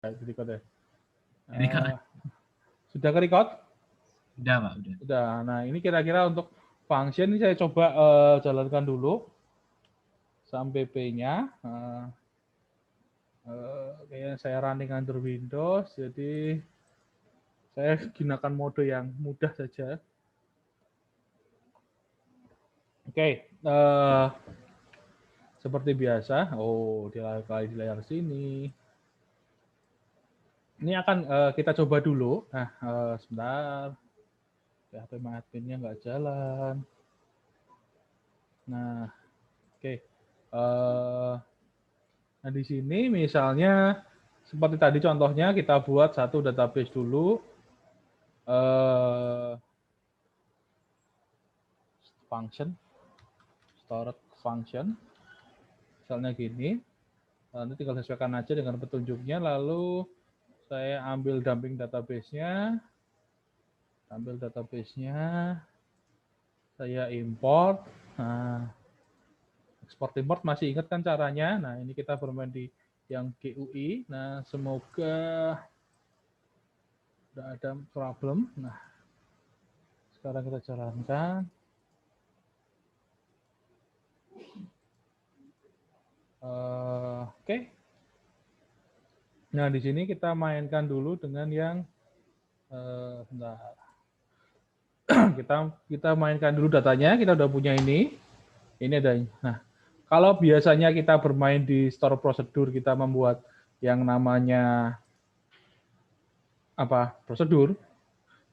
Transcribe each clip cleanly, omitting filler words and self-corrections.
record ya. Record. Sudah ke record? Udah, Pak, udah. Udah. Nah, ini kira-kira untuk function ini saya coba jalankan dulu sampai P-nya. Kayaknya saya running under Windows, jadi saya gunakan mode yang mudah saja. Oke, seperti biasa. Oh, di layar sini. Ini akan kita coba dulu. Nah, sebentar. HP adminnya nggak jalan. Nah, oke. Nah, di sini misalnya seperti tadi contohnya kita buat satu database dulu. Function, storage function. Misalnya gini. Nanti tinggal sesuaikan aja dengan petunjuknya. Lalu saya ambil dumping database-nya. Saya import. Nah, export import masih ingat kan caranya? Nah, ini kita bermain di yang GUI. Nah, semoga tidak ada problem. Nah, sekarang kita jalankan. Oke. Nah, di sini kita mainkan dulu dengan yang kita mainkan dulu datanya. Kita udah punya ini. Ini ada. Nah, kalau biasanya kita bermain di store prosedur, kita membuat yang namanya prosedur.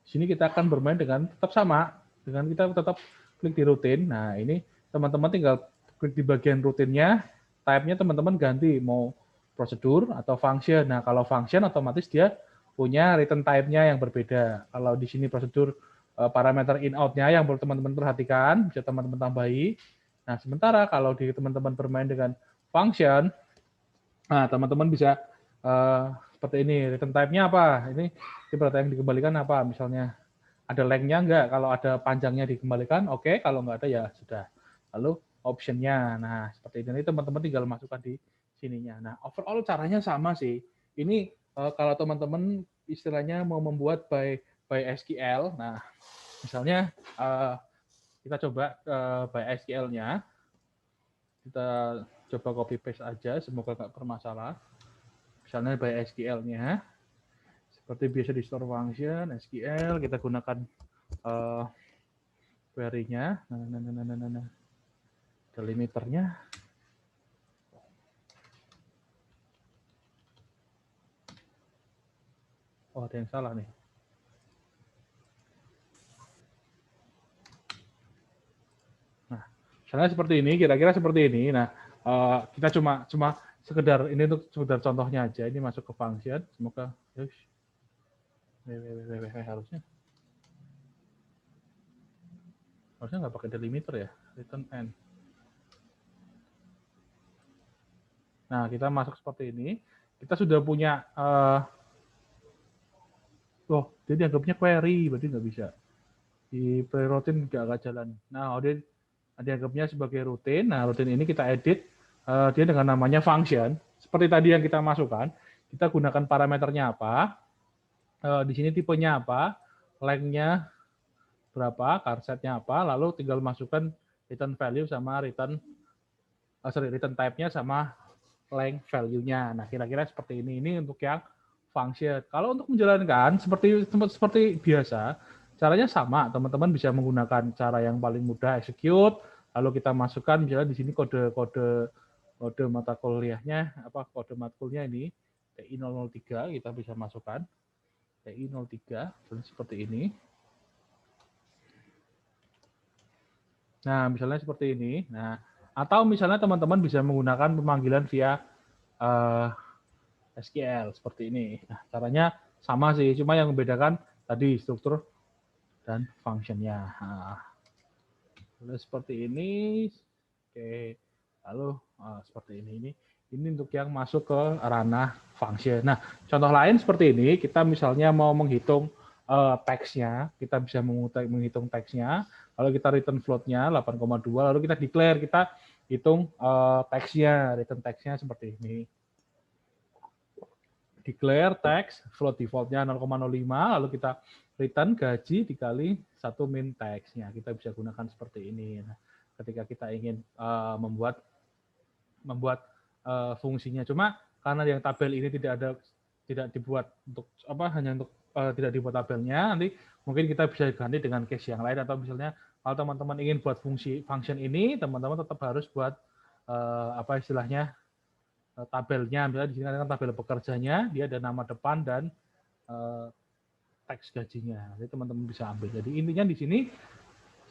Di sini kita akan bermain dengan tetap sama, dengan kita tetap klik di rutin. Nah, ini teman-teman tinggal klik di bagian rutinnya, type-nya teman-teman ganti mau prosedur atau function. Nah, kalau function otomatis dia punya return type-nya yang berbeda. Kalau di sini prosedur parameter in out-nya yang perlu teman-teman perhatikan, bisa teman-teman tambahi. Nah, sementara kalau di teman-teman bermain dengan function, nah teman-teman bisa seperti ini, return type-nya apa? Ini data yang dikembalikan apa? Misalnya ada length-nya enggak? Kalau ada panjangnya dikembalikan, oke. Kalau enggak ada ya sudah. Lalu option-nya. Nah, seperti ini teman-teman tinggal masukkan di sininya. Nah, overall caranya sama sih. Ini kalau teman-teman istilahnya mau membuat by SQL. Nah, misalnya kita coba by SQL-nya. Kita coba copy paste aja, semoga enggak bermasalah. Misalnya by SQL-nya. Seperti biasa di store function, SQL, kita gunakan query-nya. Nah. Delimiternya. Oh, ada yang salah nih. Nah, misalnya seperti ini, kira-kira seperti ini. Nah, kita cuma sekedar ini untuk sekedar contohnya aja. Ini masuk ke function. Semoga harusnya nggak pakai delimiter ya, return n. Nah, kita masuk seperti ini. Kita sudah punya dia dianggapnya query, berarti nggak bisa. Di pre-routine nggak jalan. Nah, dia dianggapnya sebagai rutin. Nah, rutin ini kita edit dia dengan namanya function. Seperti tadi yang kita masukkan, kita gunakan parameternya apa, di sini tipenya apa, length-nya berapa, charsetnya apa, lalu tinggal masukkan return value sama return type-nya sama length value-nya. Nah, kira-kira seperti ini. Ini untuk yang function. Kalau untuk menjalankan seperti biasa, caranya sama. Teman-teman bisa menggunakan cara yang paling mudah, execute, lalu kita masukkan misalnya di sini kode mata kuliahnya, kode matkulnya ini TI003 kita bisa masukkan. TI03 seperti ini. Nah, misalnya seperti ini. Nah, atau misalnya teman-teman bisa menggunakan pemanggilan via SQL seperti ini. Nah, caranya sama sih, cuma yang membedakan tadi struktur dan function-nya. Nah, seperti ini. Oke. Lalu seperti ini. Ini untuk yang masuk ke ranah function. Nah, contoh lain seperti ini, kita misalnya mau menghitung teksnya, kita bisa menghitung teksnya, lalu kita return float-nya 8,2, lalu kita declare, kita hitung teksnya, return teksnya seperti ini. declare text float defaultnya 0,05, lalu kita return gaji dikali 1 min text-nya. Kita bisa gunakan seperti ini. Nah, ketika kita ingin membuat fungsinya. Cuma karena yang tabel ini tidak dibuat untuk hanya untuk tidak dibuat tabelnya, nanti mungkin kita bisa ganti dengan case yang lain, atau misalnya kalau teman-teman ingin buat function ini, teman-teman tetap harus buat istilahnya tabelnya. Misalnya di sini kan tabel pekerjanya, dia ada nama depan dan teks gajinya. Jadi teman-teman bisa ambil. Jadi intinya di sini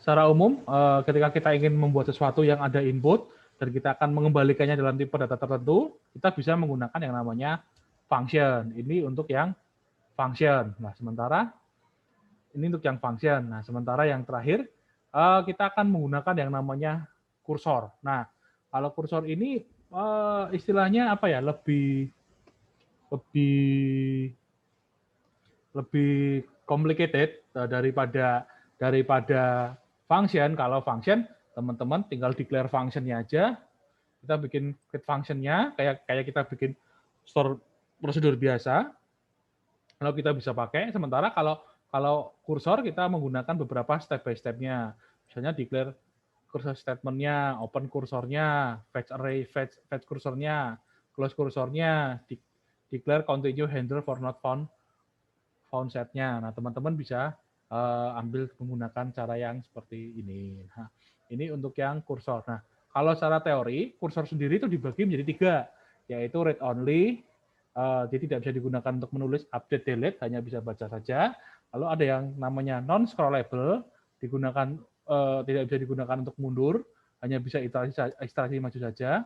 secara umum ketika kita ingin membuat sesuatu yang ada input dan kita akan mengembalikannya dalam tipe data tertentu, kita bisa menggunakan yang namanya function. Ini untuk yang function. Nah, sementara ini untuk yang function. Nah, sementara yang terakhir kita akan menggunakan yang namanya kursor. Nah, kalau kursor ini istilahnya apa ya? Lebih complicated daripada function. Kalau function, teman-teman tinggal declare function-nya aja. Kita bikin create function-nya kayak kita bikin store prosedur biasa. Lalu kita bisa pakai. Sementara kalau kursor kita menggunakan beberapa step by step-nya. Misalnya declare kursor statement-nya, open kursornya, fetch array, fetch kursornya, close kursornya, declare continue handle for not found set-nya. Nah, teman-teman bisa ambil menggunakan cara yang seperti ini. Nah, ini untuk yang kursor. Nah, kalau secara teori, kursor sendiri itu dibagi menjadi 3, yaitu read only, jadi tidak bisa digunakan untuk menulis update delete, hanya bisa baca saja. Lalu ada yang namanya non-scrollable, tidak bisa digunakan untuk mundur, hanya bisa iterasi maju saja.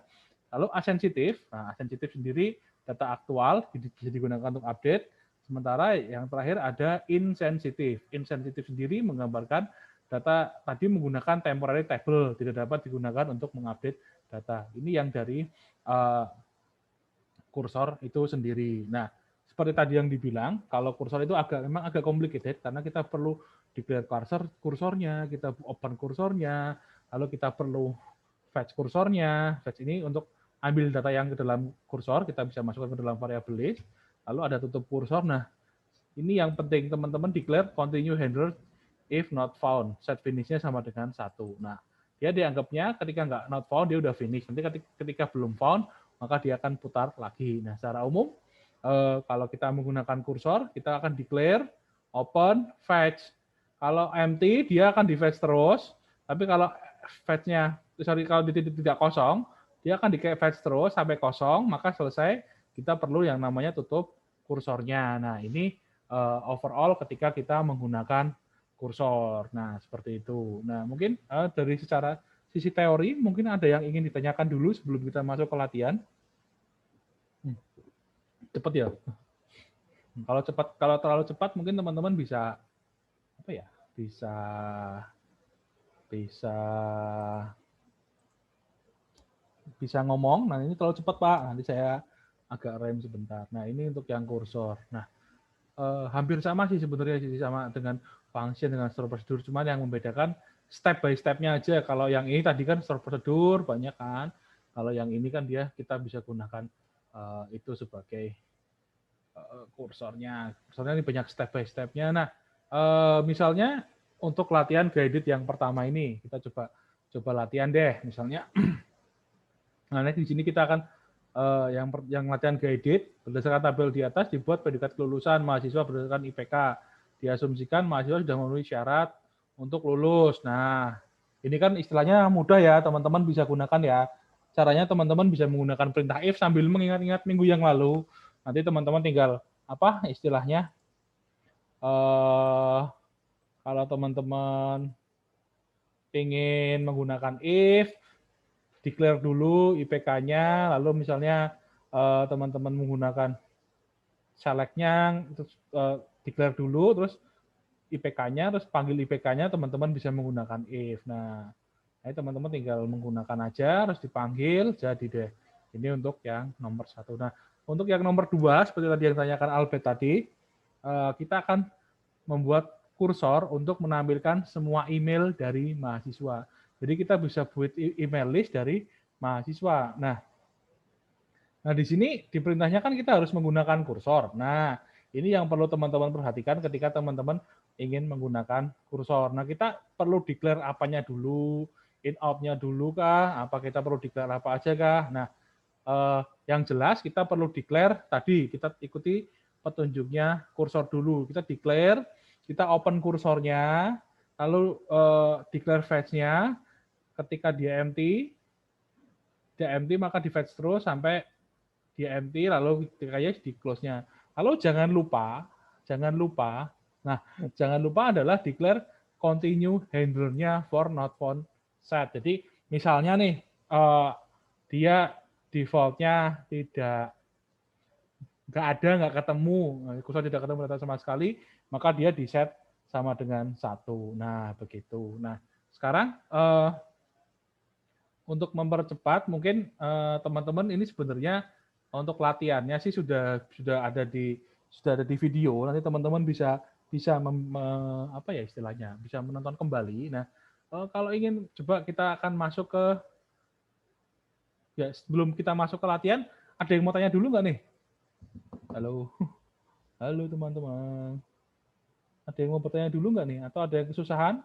Lalu asensitif, nah asensitif sendiri data aktual bisa digunakan untuk update. Sementara yang terakhir ada insensitif. Insensitif sendiri menggambarkan data tadi menggunakan temporary table, tidak dapat digunakan untuk mengupdate data. Ini yang dari kursor itu sendiri. Nah, seperti tadi yang dibilang, kalau kursor itu memang agak complicated karena kita perlu declare kursornya, kita open kursornya, lalu kita perlu fetch kursornya. Fetch ini untuk ambil data yang ke dalam kursor, kita bisa masukkan ke dalam variable list. Lalu ada tutup kursor. Nah, ini yang penting teman-teman declare continue handle if not found. Set finish-nya sama dengan 1. Nah, dia dianggapnya ketika nggak not found, dia udah finish. Nanti ketika belum found, maka dia akan putar lagi. Nah, secara umum, kalau kita menggunakan kursor, kita akan declare open fetch. Kalau empty, dia akan di-fetch terus. Tapi kalau fetch-nya, kalau tidak kosong, dia akan di-fetch terus sampai kosong, maka selesai. Kita perlu yang namanya tutup kursornya. Nah, ini overall ketika kita menggunakan kursor. Nah, seperti itu. Nah, mungkin dari secara sisi teori, mungkin ada yang ingin ditanyakan dulu sebelum kita masuk ke latihan. Cepat ya. Kalau terlalu cepat, mungkin teman-teman bisa bisa ngomong. Nah, ini terlalu cepat, Pak. Nanti saya agak rem sebentar. Nah, ini untuk yang kursor. Nah, hampir sama sih sebenarnya, sama dengan function, dengan store prosedur. Cuman yang membedakan step by step-nya aja. Kalau yang ini tadi kan store prosedur banyak kan. Kalau yang ini kan kita bisa gunakan itu sebagai kursornya. Kursornya ini banyak step by step-nya. Nah, misalnya untuk latihan guided yang pertama ini, kita coba latihan deh. Misalnya, nah di sini kita akan yang latihan guided berdasarkan tabel di atas dibuat predikat kelulusan mahasiswa berdasarkan IPK. Diasumsikan mahasiswa sudah memenuhi syarat untuk lulus. Nah, ini kan istilahnya mudah ya, teman-teman bisa gunakan ya. Caranya teman-teman bisa menggunakan perintah if sambil mengingat-ingat minggu yang lalu. Nanti teman-teman tinggal istilahnya kalau teman-teman ingin menggunakan if, declare dulu IPK-nya, lalu misalnya teman-teman menggunakan select-nya, terus declare dulu, terus IPK-nya, terus panggil IPK-nya, teman-teman bisa menggunakan if. Nah, teman-teman tinggal menggunakan aja, terus dipanggil, jadi deh. Ini untuk yang nomor 1. Nah, untuk yang nomor 2, seperti tadi yang ditanyakan Albert tadi, kita akan membuat kursor untuk menampilkan semua email dari mahasiswa. Jadi kita bisa buat email list dari mahasiswa. Nah, Nah, di sini di perintahnya kan kita harus menggunakan kursor. Nah, ini yang perlu teman-teman perhatikan ketika teman-teman ingin menggunakan kursor. Nah, kita perlu declare apanya dulu, in out-nya dulu kah, apa kita perlu declare apa aja kah. Nah, yang jelas kita perlu declare tadi, kita ikuti petunjuknya kursor dulu. Kita declare, kita open kursornya, lalu declare fetch-nya, ketika dia empty maka di fetch terus sampai dia empty, lalu ketikanya di close-nya. Lalu jangan lupa, nah jangan lupa adalah declare continue handler-nya for not found set. Jadi misalnya nih, dia default-nya nggak ketemu, kursor tidak ketemu data sama sekali, maka dia di set sama dengan 1. Nah, begitu. Nah, sekarang untuk mempercepat mungkin teman-teman ini sebenarnya untuk latihannya sih sudah ada di video. Nanti teman-teman bisa apa ya istilahnya, bisa menonton kembali. Nah, kalau ingin coba kita akan masuk ke ya sebelum kita masuk ke latihan, ada yang mau tanya dulu nggak nih? Halo. Halo teman-teman. Ada yang mau bertanya dulu nggak nih? Atau ada yang kesusahan?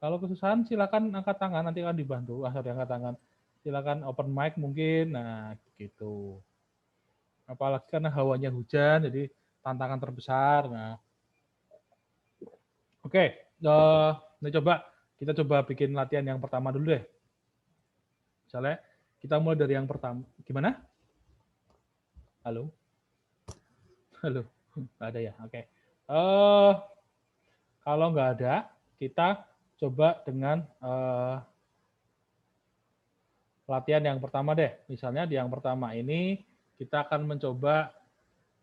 Kalau kesusahan silakan angkat tangan, nanti akan dibantu. Asal angkat tangan. Silakan open mic mungkin. Nah, gitu. Apalagi karena hawanya hujan, jadi tantangan terbesar. Nah, oke. Ini kita coba bikin latihan yang pertama dulu deh. Misalnya kita mulai dari yang pertama. Gimana? Halo? Halo? Nggak ada ya? Oke. Kalau nggak ada, kita coba dengan latihan yang pertama deh. Misalnya di yang pertama ini kita akan mencoba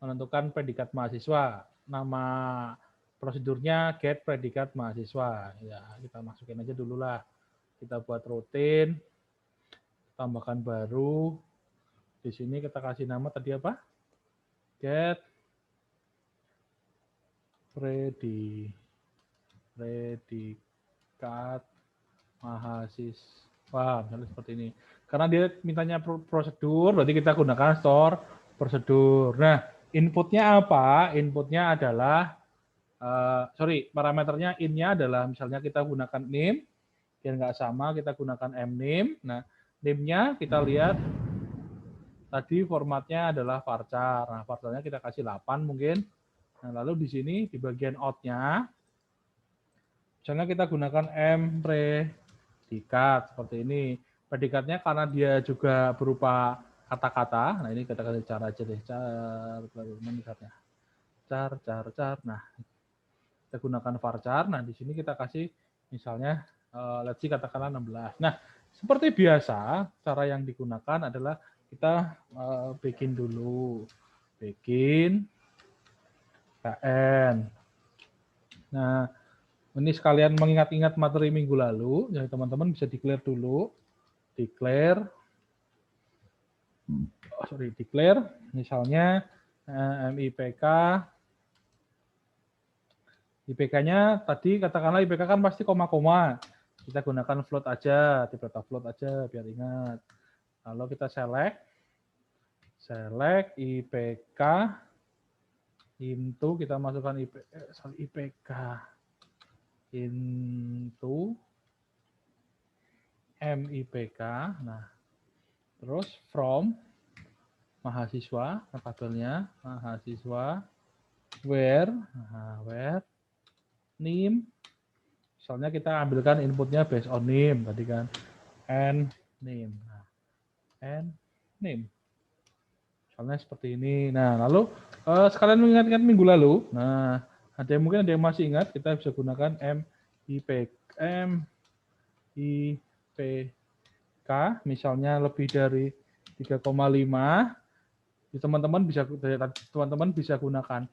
menentukan predikat mahasiswa. Nama prosedurnya get predikat mahasiswa. Ya, kita masukin aja dulu lah. Kita buat rutin, tambahkan baru. Di sini kita kasih nama tadi apa? Get predikat mahasiswa, misalnya seperti ini. Karena dia mintanya prosedur, berarti kita gunakan store prosedur. Nah, inputnya apa? Inputnya adalah, parameternya in-nya adalah misalnya kita gunakan name, biar nggak sama, kita gunakan mname. Nah, name-nya kita lihat, tadi formatnya adalah varchar. Nah, varcharnya kita kasih 8 mungkin. Nah, lalu di sini di bagian out-nya, misalnya kita gunakan predikat seperti ini. Predikatnya karena dia juga berupa kata-kata. Nah, ini kita kasih cara aja deh. Car. Nah, kita gunakan varchar. Nah, di sini kita kasih misalnya let's see katakanlah 16. Nah, seperti biasa, cara yang digunakan adalah kita bikin dulu. Bikin KN. Nah, ini sekalian mengingat-ingat materi minggu lalu, jadi teman-teman bisa declare dulu. Declare, misalnya MIPK. IPK-nya tadi katakanlah IPK kan pasti koma-koma. Kita gunakan float aja, tipe float aja biar ingat. Lalu kita select IPK into, kita masukkan IPK into MIPK. Nah, terus from mahasiswa, tabelnya mahasiswa, where name. Misalnya kita ambilkan inputnya based on name tadi kan, and name. Nah, and name. Misalnya seperti ini. Nah, lalu sekalian mengingatkan minggu lalu. Nah, mungkin ada yang masih ingat, kita bisa gunakan MIPK misalnya lebih dari 3,5. Teman-teman bisa gunakan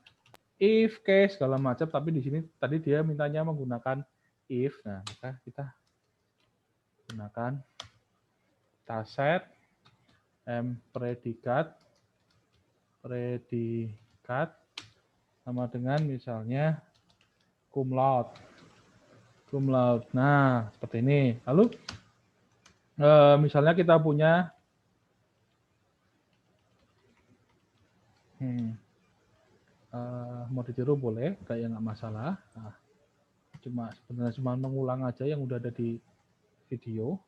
if, case, segala macam, tapi di sini tadi dia mintanya menggunakan if. Nah, maka kita gunakan set predikat sama dengan misalnya cum laude. Nah, seperti ini. Lalu misalnya kita punya Mau ditiru boleh, kayak nggak masalah. Nah, sebenarnya cuma mengulang aja yang udah ada di video.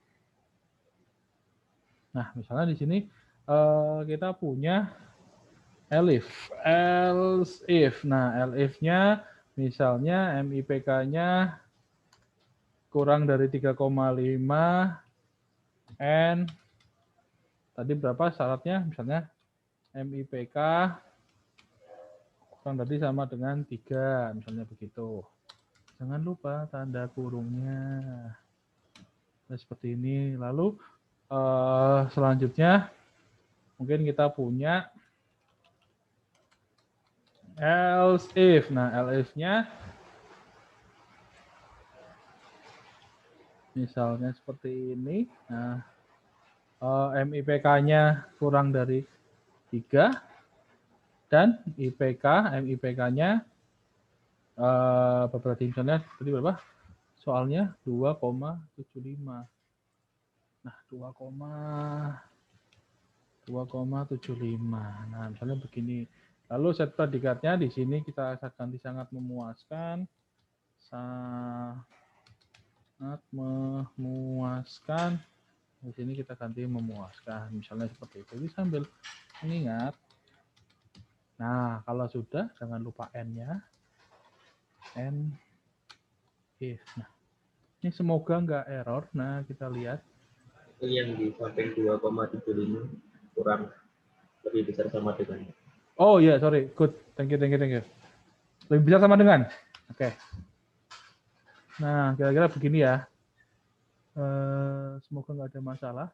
Nah, misalnya di sini kita punya else if. Nah, else if-nya misalnya MIPK-nya kurang dari 3,5 N. Tadi berapa syaratnya? Misalnya MIPK kurang dari sama dengan 3, misalnya begitu. Jangan lupa tanda kurungnya. Nah, seperti ini. Lalu selanjutnya mungkin kita punya else if. Nah, else if-nya misalnya seperti ini. Nah, MIPK-nya kurang dari 3 dan MIPK-nya berarti misalnya tadi berapa? Soalnya 2,75. Nah, 2,75. Nah, misalnya begini. Lalu set predikatnya di sini kita ganti sangat memuaskan. Sangat memuaskan. Di sini kita ganti memuaskan. Misalnya seperti itu. Jadi sambil mengingat. Nah, kalau sudah jangan lupa N-nya. N if. Nah, ini semoga nggak error. Nah, kita lihat. Itu yang di samping 2,75 kurang lebih besar sama dengan. Oh iya, sorry. Good. Thank you. Lebih besar sama dengan? Oke. Nah, kira-kira begini ya. Semoga nggak ada masalah.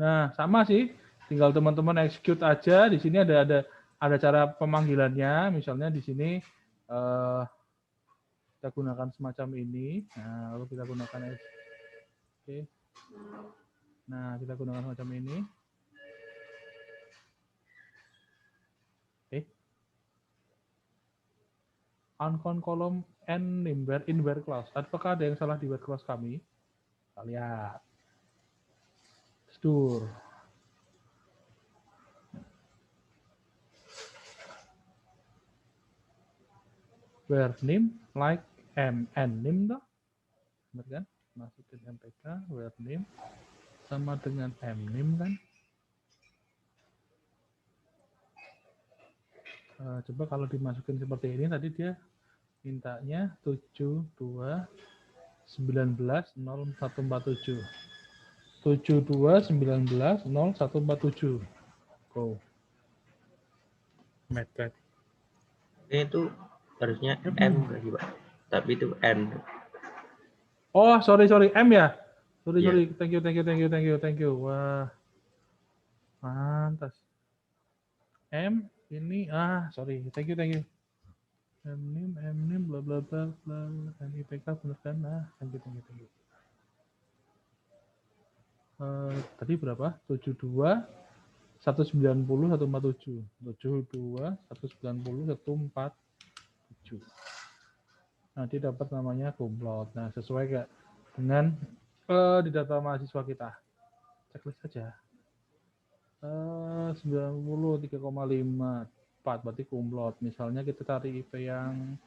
Nah, sama sih. Tinggal teman-teman execute aja. Di sini ada cara pemanggilannya. Misalnya di sini kita gunakan semacam ini. Nah, lalu kita gunakan oke. Nah, kita gunakan semacam ini. Uncount column and name in where clause. Apakah ada yang salah di where clause kami? Kita lihat. Store. Where name like m and name dah. Benar kan? Masukin MPK where name sama dengan m name kan? Coba kalau dimasukin seperti ini tadi dia mintanya 72190147. 72190147. Go. Metcalf. Ini itu harusnya M nggak sih Pak? Tapi itu N. Oh, sorry. M ya? Sorry. Yeah. Thank you. Wah. Mantas. M ini sorry. Thank you. M bla bla bla bla. MIPK benar kan? Thank you. Tadi berapa? 72 190 147. 72 190 147. Nanti dapat namanya kumlot. Nah, sesuai kayak dengan di data mahasiswa kita. Checklist saja. 90 3,54 berarti kumlot. Misalnya kita cari IP yang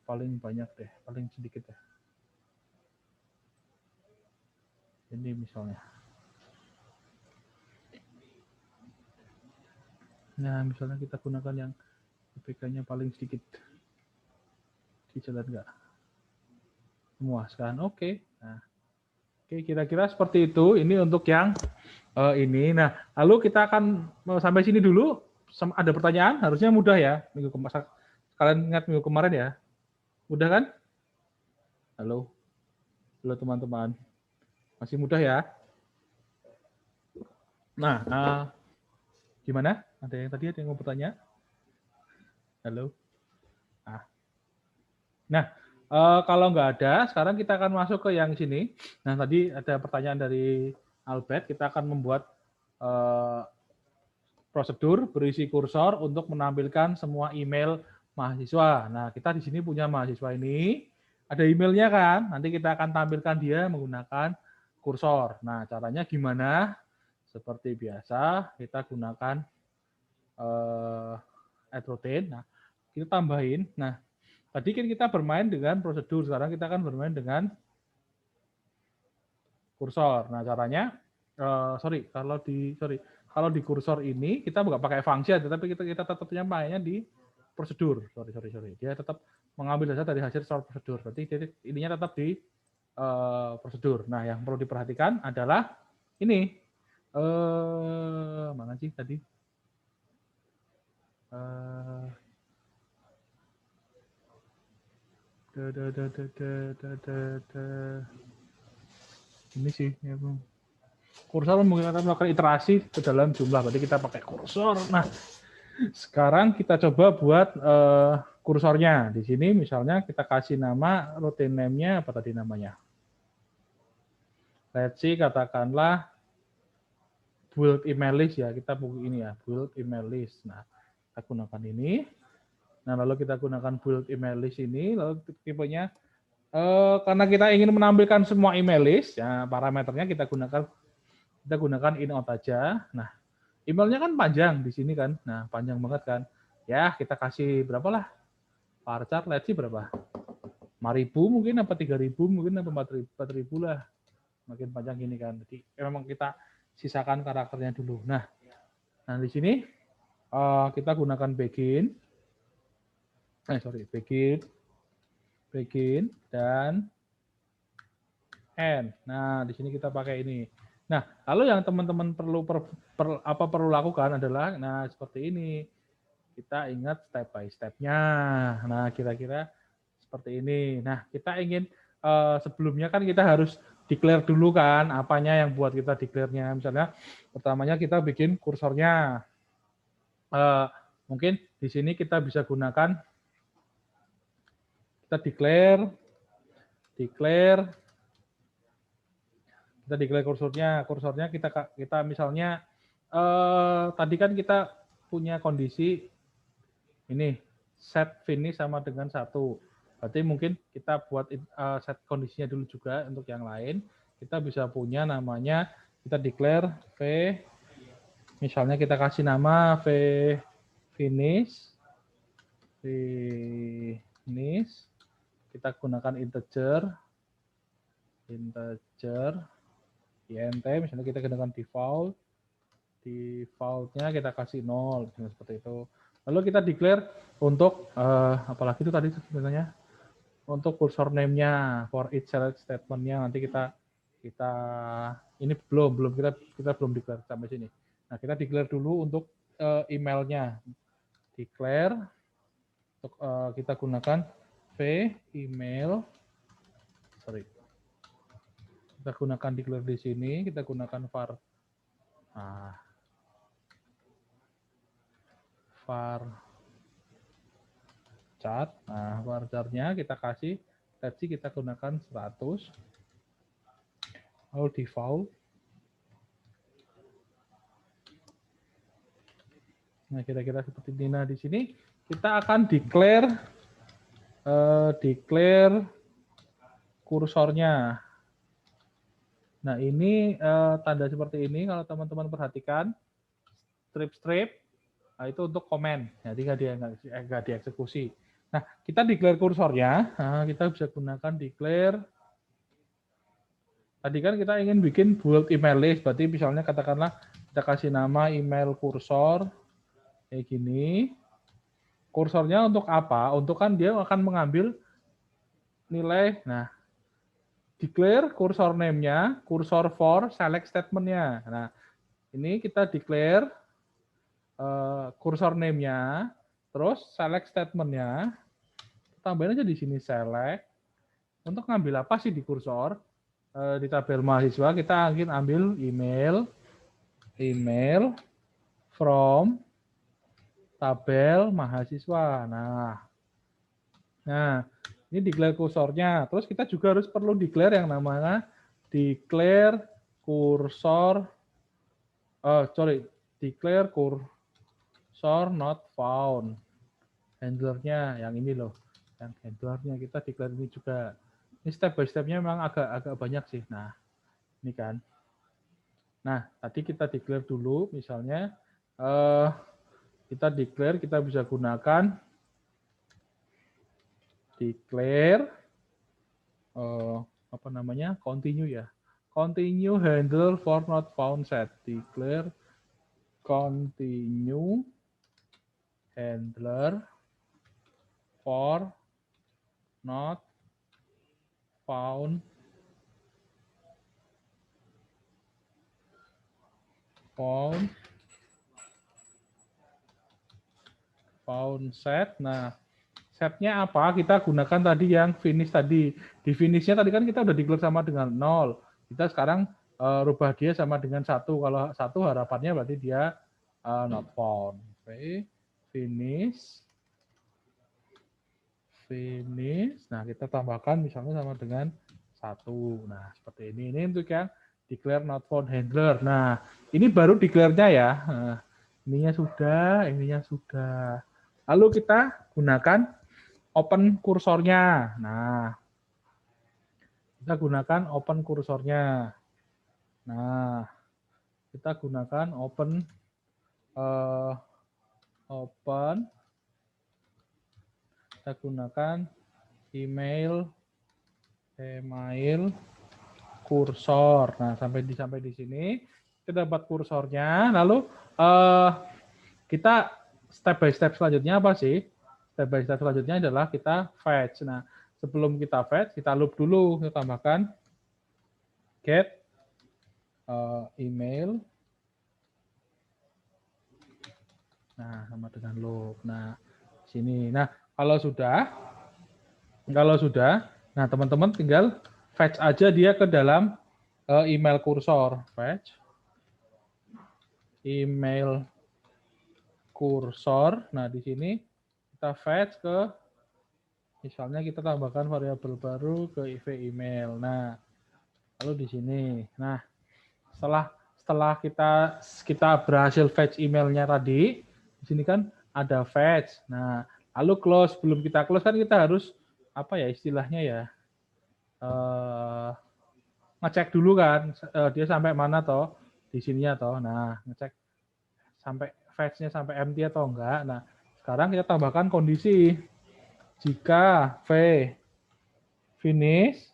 paling banyak deh, paling sedikit deh. Ini misalnya. Nah, misalnya kita gunakan yang IPK-nya paling sedikit. Di jalan nggak? Memuaskan. Oke. Nah, oke, kira-kira seperti itu. Ini untuk yang ini. Nah, lalu kita akan sampai sini dulu. Ada pertanyaan? Harusnya mudah ya. Minggu kemarin. Kalian ingat minggu kemarin ya? Mudah kan? Halo teman-teman. Masih mudah ya? Nah, gimana? Ada yang mau bertanya? Halo? Nah, kalau nggak ada, sekarang kita akan masuk ke yang sini. Nah, tadi ada pertanyaan dari Albert. Kita akan membuat prosedur berisi kursor untuk menampilkan semua email mahasiswa. Nah, kita di sini punya mahasiswa ini. Ada emailnya kan? Nanti kita akan tampilkan dia menggunakan kursor. Nah, caranya gimana? Seperti biasa, kita gunakan add routine. Nah, kita tambahin. Nah, tadi kan kita bermain dengan prosedur, sekarang kita akan bermain dengan kursor. Nah, caranya kalau di kursor ini kita nggak pakai function, tetapi kita tetapnya mainnya di prosedur. Dia tetap mengambil data dari hasil store prosedur. Berarti ininya tetap di prosedur. Nah, yang perlu diperhatikan adalah ini. Mana sih tadi? Ini sih. Ya, kursor mungkin akan melakukan iterasi ke dalam jumlah. Berarti kita pakai kursor. Nah, sekarang kita coba buat kursornya. Di sini misalnya kita kasih nama routine name-nya apa tadi namanya? Let's see, katakanlah build email list ya. Kita ini ya, build email list. Nah, kita gunakan ini. Nah, lalu kita gunakan build email list ini. Lalu tipenya, karena kita ingin menampilkan semua email list, ya parameternya kita gunakan in out aja. Nah, emailnya kan panjang di sini kan. Nah, panjang banget kan. Ya, kita kasih berapa lah? Varchar, let's see berapa? 5.000 mungkin, apa 3.000 mungkin, apa 4.000 lah. Makin panjang gini kan. Jadi memang kita sisakan karakternya dulu. Nah di sini kita gunakan begin dan end. Nah, di sini kita pakai ini. Nah, lalu yang teman-teman perlu lakukan adalah, nah seperti ini. Kita ingat step by step-nya. Nah, kira-kira seperti ini. Nah, kita ingin sebelumnya kan kita harus declare dulu kan, apanya yang buat kita declare-nya. Misalnya, pertamanya kita bikin kursornya. Mungkin di sini kita bisa gunakan, kita declare kursornya kita misalnya tadi kan kita punya kondisi ini set finish sama dengan 1. Berarti mungkin kita buat set kondisinya dulu juga untuk yang lain. Kita bisa punya namanya, kita declare v, misalnya kita kasih nama v finish, kita gunakan integer int, misalnya kita gunakan defaultnya kita kasih 0, seperti itu. Lalu kita declare untuk apalagi itu tadi sebenarnya untuk cursor name-nya for each select statement-nya nanti kita ini kita belum declare sampai sini. Nah, kita declare dulu untuk emailnya. Declare untuk kita gunakan v email. Kita gunakan declare di sini, kita gunakan var chart. Nah, varchar-nya kita kasih, let's see, kita gunakan 100. All default. Nah, kira-kira seperti ini. Nah, di sini kita akan declare kursornya. Nah, ini tanda seperti ini kalau teman-teman perhatikan, strip, nah, itu untuk komen, jadi nggak dieksekusi. Nah, kita declare kursornya, nah, kita bisa gunakan declare. Tadi kan kita ingin bikin build email list, berarti misalnya katakanlah kita kasih nama email kursor, kayak gini. Kursornya untuk apa? Untuk kan dia akan mengambil nilai, nah, declare kursor name-nya, kursor for select statement-nya. Nah, ini kita declare kursor name-nya, terus select statement-nya, tambahin aja di sini select. Untuk ngambil apa sih di kursor? Di tabel mahasiswa kita ingin ambil email from tabel mahasiswa. Nah, ini declare kursornya. Terus kita juga harus perlu declare yang namanya declare kursor, declare kursor not found. Handlernya yang ini loh, yang handlernya kita declare ini juga. Ini step by step-nya memang agak banyak sih. Nah, ini kan. Nah, tadi kita declare dulu misalnya kita declare, kita bisa gunakan declare apa namanya, continue ya, continue handler for not found set, declare continue handler for not found set. Nah, setnya apa? Kita gunakan tadi yang finish tadi. Di finishnya tadi kan kita udah declare sama dengan 0. Kita sekarang rubah dia sama dengan 1. Kalau 1 harapannya berarti dia not found. Oke. Finish. Nah, kita tambahkan misalnya sama dengan 1. Nah, seperti ini. Ini untuk yang declare not found handler. Nah, ini baru declare-nya ya. Nah, ininya sudah. Lalu kita gunakan open kursornya. Nah, kita gunakan open kursornya. Nah, kita gunakan open kita gunakan email kursor. Nah, sampai di sini kita dapat kursornya. Lalu kita step by step selanjutnya apa sih? Step by step selanjutnya adalah kita fetch. Nah, sebelum kita fetch, kita loop dulu. Kita tambahkan get email. Nah, sama dengan loop. Nah, sini. Nah, kalau sudah, nah teman-teman tinggal fetch aja dia ke dalam email kursor. Fetch email kursor. Nah, di sini kita fetch ke, misalnya kita tambahkan variabel baru ke IV email. Nah, lalu di sini. Nah, setelah kita berhasil fetch emailnya tadi, di sini kan ada fetch. Nah, lalu close. Sebelum kita close kan kita harus apa ya istilahnya ya? Ngecek dulu kan dia sampai mana toh di sininya toh. Nah, ngecek sampai fetch-nya sampai empty atau enggak. Nah, sekarang kita tambahkan kondisi jika finish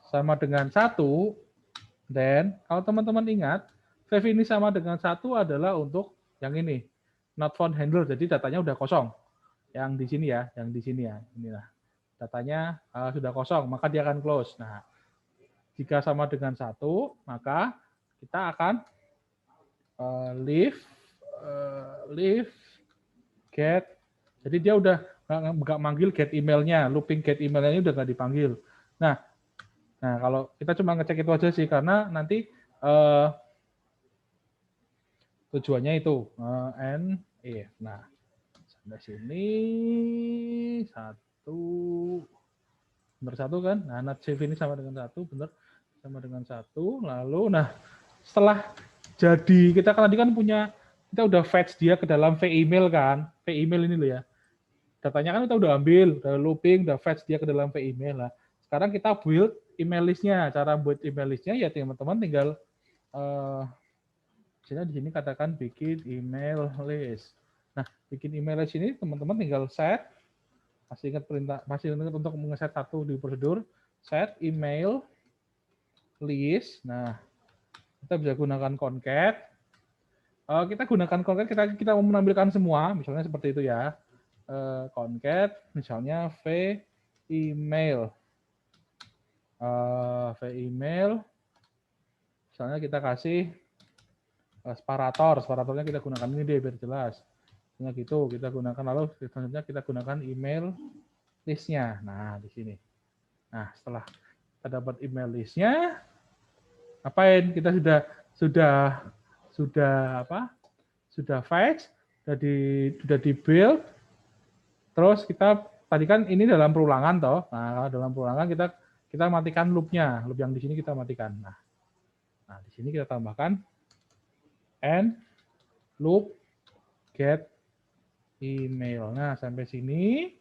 sama dengan 1, dan kalau teman-teman ingat, finish sama dengan 1 adalah untuk yang ini, not found handler. Jadi datanya udah kosong. Yang di sini ya, inilah. Datanya sudah kosong, maka dia akan close. Nah, jika sama dengan 1, maka kita akan leave get. Jadi dia udah nggak manggil get emailnya, looping get emailnya ini udah nggak dipanggil. Nah, kalau kita cuma ngecek itu aja sih, karena nanti tujuannya itu and if. Nah, sampai sini 1 benar 1 kan? Nah, not save ini sama dengan 1, benar sama dengan 1. Lalu, nah setelah jadi kita kan tadi kan kita udah fetch dia ke dalam vemail kan? Vemail ini loh ya. Datanya kan kita udah ambil, udah looping, udah fetch dia ke dalam vemail lah. Sekarang kita build email list-nya. Cara buat email list-nya ya teman-teman tinggal misalnya di sini katakan bikin email list. Nah, bikin email list ini teman-teman tinggal set, masih ingat untuk mengeset satu di prosedur, set email list. Nah, kita bisa gunakan concat. Kita gunakan concat, kita mau menampilkan semua, misalnya seperti itu ya. Concat, misalnya vemail. Misalnya kita kasih separatornya kita gunakan ini deh biar jelas. Nah gitu kita gunakan, lalu selanjutnya kita gunakan email listnya. Nah di sini. Nah setelah kita dapat email listnya, apain? Kita sudah fetch, sudah di build. Terus kita tadi kan ini dalam perulangan toh. Nah dalam perulangan kita matikan loopnya, loop yang di sini kita matikan. Nah di sini kita tambahkan and loop get email. Nah, sampai sini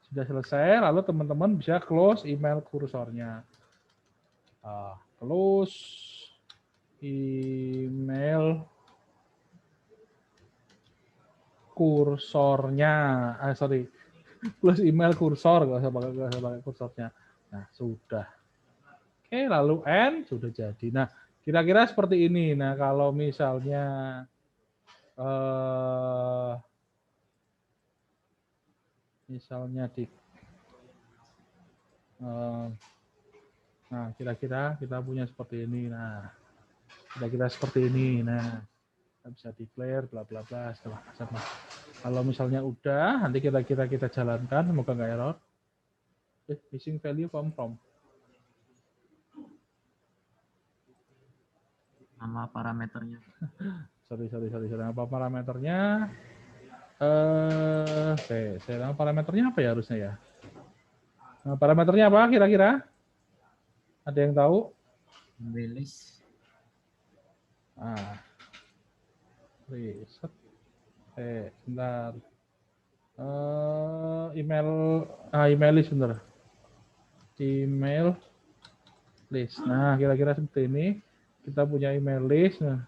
sudah selesai. Lalu teman-teman bisa close email kursornya. Close email kursornya, sorry, plus email kursor, nggak usah pakai kursornya. Nah, sudah. Oke, lalu N sudah jadi. Nah, kira-kira seperti ini. Nah, kalau misalnya misalnya di nah, kira-kira kita punya seperti ini. Nah, kira-kira seperti ini. Nah, kita bisa declare bla bla bla setelah sama. Kalau misalnya udah, nanti kita jalankan, semoga nggak error. Missing value from. Nama parameternya. Sorry. Apa parameternya? Nama parameternya apa ya harusnya ya? Nah, parameternya apa kira-kira? Ada yang tahu? Release. Reset. Sebentar. Email list bener. Email list. Nah, kira-kira seperti ini. Kita punya email list. Nah.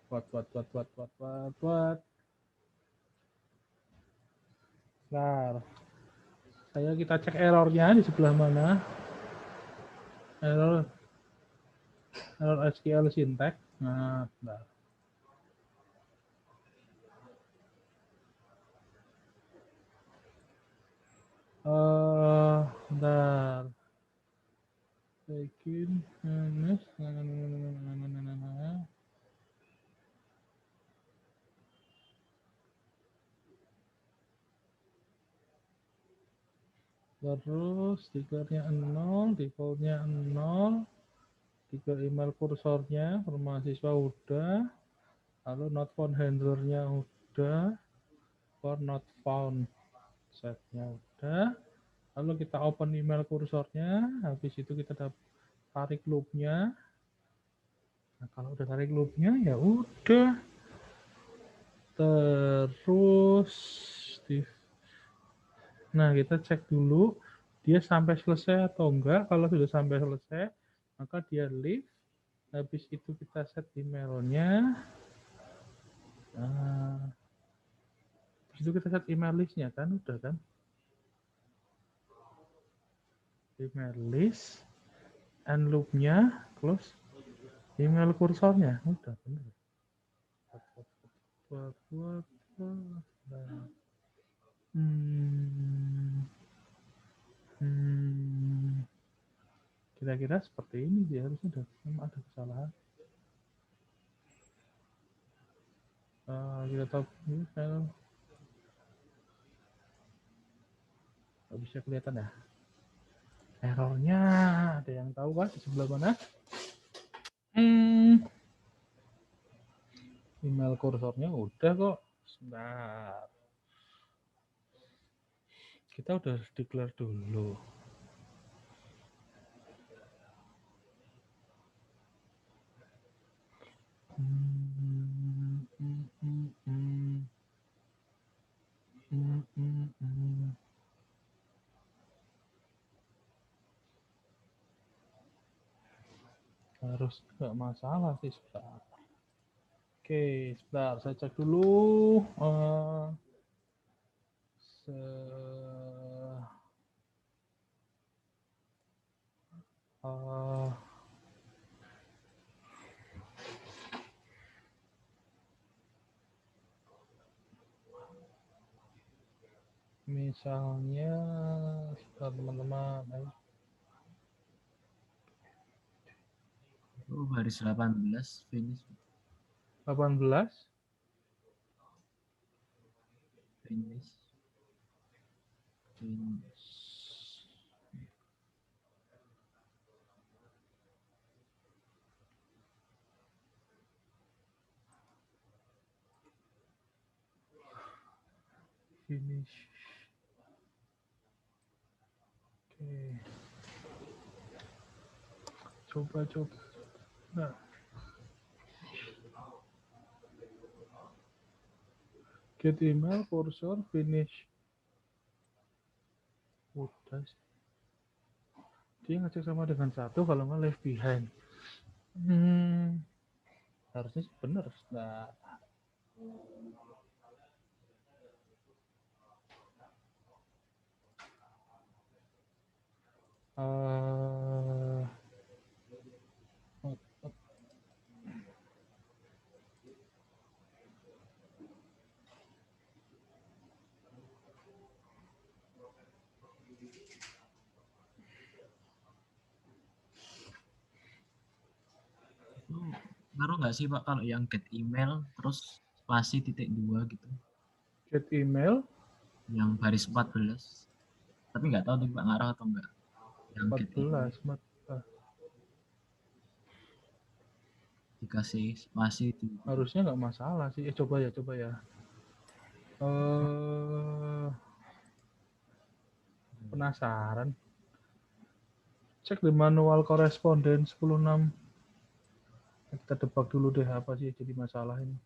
Buat. Bentar. Kita cek errornya di sebelah mana. Error SQL syntax. Nah, bentar. Bentar. Bikin terus stikernya 0, defaultnya 0, tiga email kursornya mahasiswa udah, lalu not found handlernya udah, for not found setnya udah, lalu kita open email kursornya, habis itu kita tarik loopnya. Nah, kalau udah tarik loopnya ya udah, terus nah kita cek dulu dia sampai selesai atau enggak. Kalau sudah sampai selesai maka dia leave. Habis itu kita set emailnya. Nah, habis itu kita set email listnya kan, udah kan? Email list, and loopnya, close. Email kursornya, udah bener. Kira-kira seperti ini dia harusnya ada kesalahan. Kita tahu ini file nggak bisa kelihatan ya errornya. Ada yang tahu kan di sebelah mana? Email kursornya udah kok. Sebentar, kita udah declare dulu. Harus nggak masalah sih, sebentar. Oke, sebentar saya cek dulu. Misalnya, sebentar teman-teman. Baris 18 finish. 18. Finish. Finish. Oke. Coba. Nah. Get email cursor finish. Udah sih. Dia ngecek sama dengan 1 kalau nggak left behind. Harusnya sih bener. Nah, eh, Itu ngaruh nggak sih Pak kalau yang get email terus spasi titik 2 gitu, get email yang baris 14. Tapi nggak tahu tuh Pak ngaruh atau enggak. Yang get email 14. dikasih spasi itu. Harusnya nggak masalah sih. Coba ya. Penasaran. Cek di manual koresponden 10.6. Kita tebak dulu deh apa sih jadi masalah ini.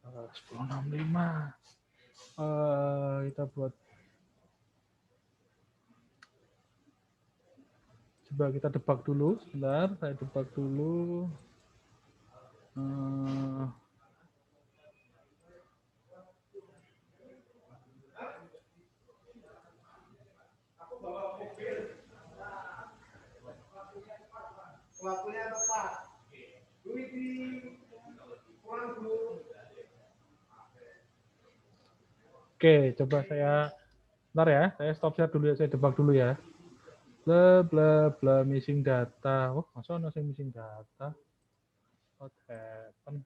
10.65. Kita buat. Coba kita tebak dulu. Sebentar, saya tebak dulu. Oke, coba saya. Bentar ya, saya stop share dulu ya, saya tebak dulu ya. Bla bla bla missing data. Oh, masa ada yang missing data? What happened?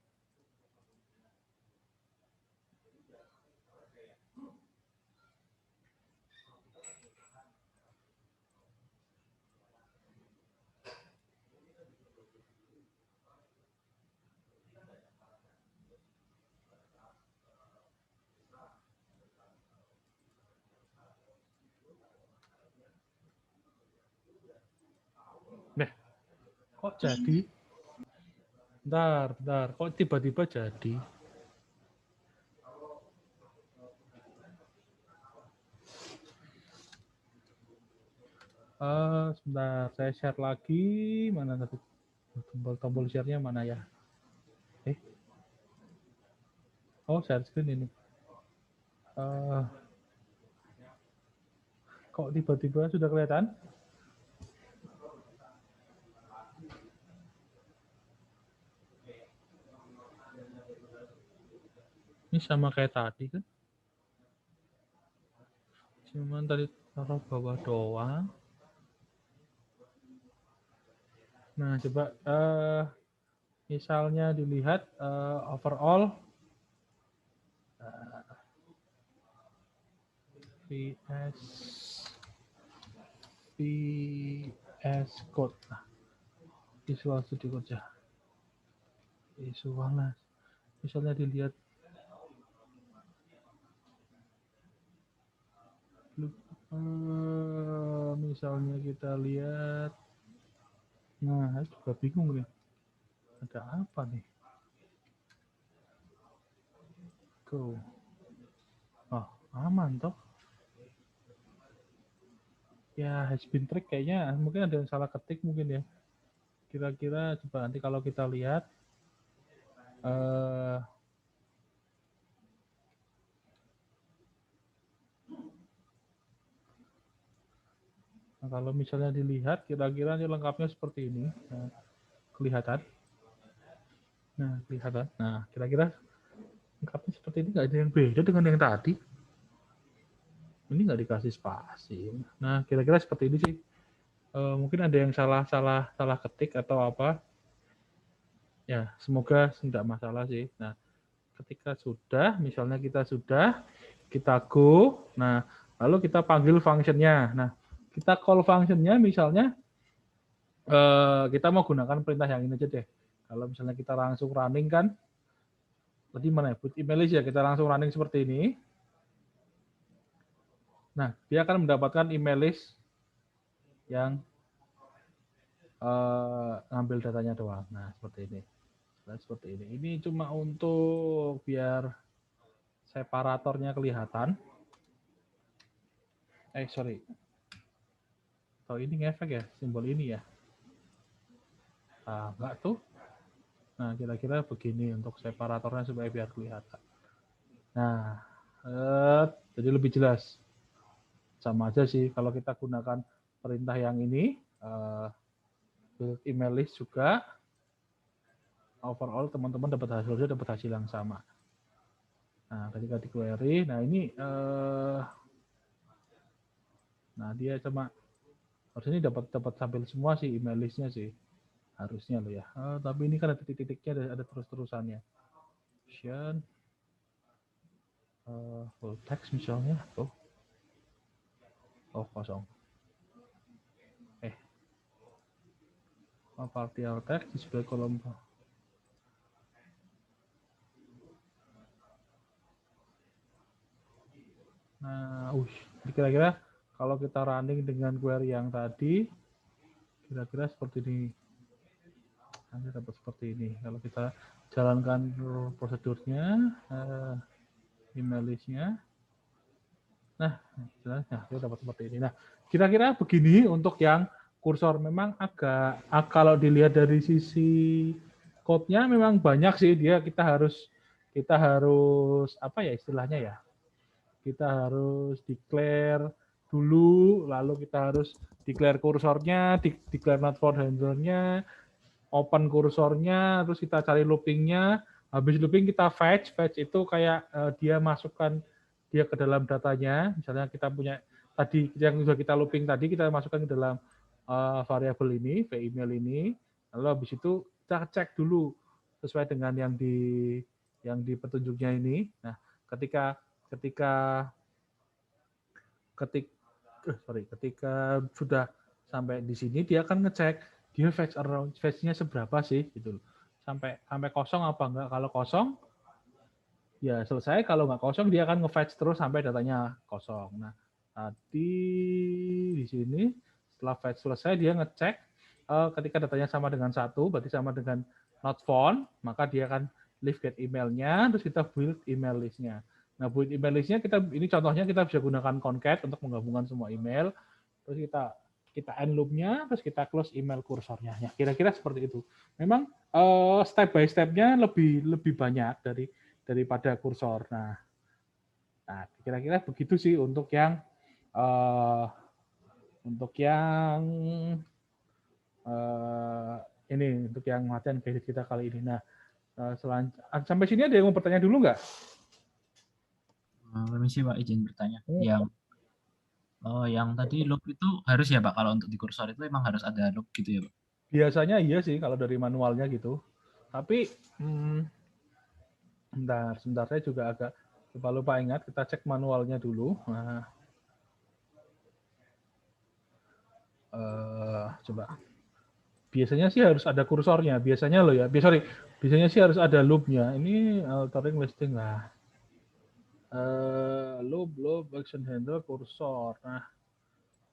Nah, kok jadi? Bentar, kok tiba-tiba jadi? Sebentar, saya share lagi. Mana satu tombol share-nya mana ya? Oh, share screen ini. Kok tiba-tiba sudah kelihatan? Ini sama kayak tadi kan? Cuman tadi taruh bawah doang. Nah, coba misalnya dilihat overall VS Code. Nah, visual studio kerja. Visual lah. Misalnya dilihat misalnya kita lihat, nah saya juga bingung nih, ada apa nih? Go. Oh, aman toh? Ya, has been trick kayaknya, mungkin ada yang salah ketik mungkin ya. Kira-kira coba nanti kalau kita lihat, nah, kalau misalnya dilihat, kira-kira ini lengkapnya seperti ini. Nah, kelihatan. Nah, kelihatan. Nah, kira-kira lengkapnya seperti ini, nggak ada yang beda dengan yang tadi. Ini nggak dikasih spasi. Nah, kira-kira seperti ini sih. Mungkin ada yang salah ketik atau apa. Ya, semoga tidak masalah sih. Nah, ketika sudah, misalnya kita go. Nah, lalu kita panggil functionnya. Nah, kita call functionnya misalnya kita mau gunakan perintah yang ini aja deh. Kalau misalnya kita langsung running kan, tadi mana ya? Put email list ya, kita langsung running seperti ini. Nah, dia akan mendapatkan email list yang ngambil datanya doang. Nah, seperti ini. Nah, seperti ini. Ini cuma untuk biar separatornya kelihatan. Sorry. Oh, ini ngefek ya, simbol ini ya. Enggak tuh. Nah, kira-kira begini untuk separatornya supaya biar kelihatan. Nah, jadi lebih jelas. Sama aja sih kalau kita gunakan perintah yang ini, build email list juga, overall teman-teman dapat hasil yang sama. Nah, ketika di query, nah ini, nah dia cuma harusnya ini dapat tampil semua sih email listnya sih, harusnya loh ya. Tapi ini kan ada titik-titiknya, ada terus-terusannya. Option, full text misalnya, kosong. Partial text di sebelah kolom. Nah, kira-kira kalau kita running dengan query yang tadi, kira-kira seperti ini. Nanti dapat seperti ini. Kalau kita jalankan prosedurnya, email listnya. Nah, kita dapat seperti ini. Nah, kira-kira begini untuk yang kursor. Memang agak, kalau dilihat dari sisi code-nya memang banyak sih dia. Kita harus apa ya istilahnya ya? Kita harus declare dulu, lalu kita harus declare kursornya, declare not found handler-nya, open kursornya, terus kita cari loopingnya, habis looping kita fetch itu kayak dia masukkan dia ke dalam datanya, misalnya kita punya tadi yang sudah kita looping tadi, kita masukkan ke dalam variabel ini, email ini, lalu habis itu kita cek dulu sesuai dengan yang di petunjuknya ini. Nah, ketika sudah sampai di sini dia akan ngecek dia fetch-nya seberapa sih gitu. Sampai kosong apa enggak? Kalau kosong ya selesai, kalau nggak kosong dia akan nge-fetch terus sampai datanya kosong. Nah, tadi di sini setelah fetch selesai dia ngecek ketika datanya sama dengan 1 berarti sama dengan not found, maka dia akan leave get emailnya, terus kita build email listnya. Nah, build email listnya ini contohnya kita bisa gunakan concat untuk menggabungkan semua email, terus kita end loop-nya, terus kita close email kursornya. Ya, kira-kira seperti itu. Memang step by step-nya lebih banyak daripada kursor. Nah, kira-kira begitu sih untuk yang ini, untuk yang latihan basic kita kali ini. Nah, sampai sini ada yang mau bertanya dulu nggak? Permisi Pak, izin bertanya. Yang tadi loop itu harus ya Pak, kalau untuk di kursor itu emang harus ada loop gitu ya Pak? Biasanya iya sih kalau dari manualnya gitu. Tapi sebentar saya juga agak lupa ingat, kita cek manualnya dulu. Nah, coba. Biasanya sih harus ada kursornya, biasanya loh ya. Biasanya sih harus ada loop-nya. Ini altering listing lah. Loop action handler kursor. Nah,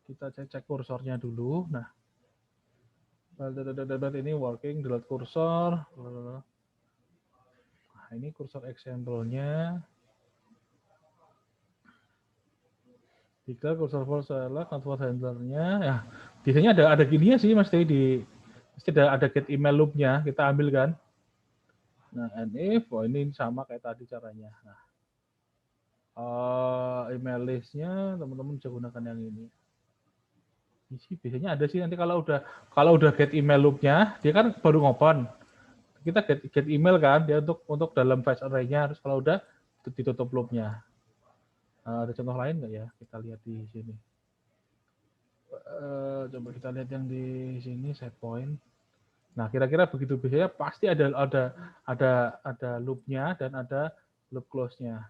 kita cek kursornya dulu. Nah, ini working delete kursor. Nah, ini kursor example-nya. Jika kursor for select not for handler-nya, ya biasanya ada gini ya sih, mesti ada get email loop-nya, kita ambil kan. Nah, if, ini sama kayak tadi caranya. Nah, email list-nya teman-teman bisa gunakan yang ini. Ini biasanya ada sih nanti kalau udah get email loop-nya, dia kan baru ngopen. Kita get email kan, dia untuk dalam fetch array-nya, harus kalau udah ditutup loop-nya. Ada contoh lain nggak ya? Kita lihat di sini. Coba kita lihat yang di sini set point. Nah, kira-kira begitu, biasanya pasti ada loop-nya dan ada loop close-nya.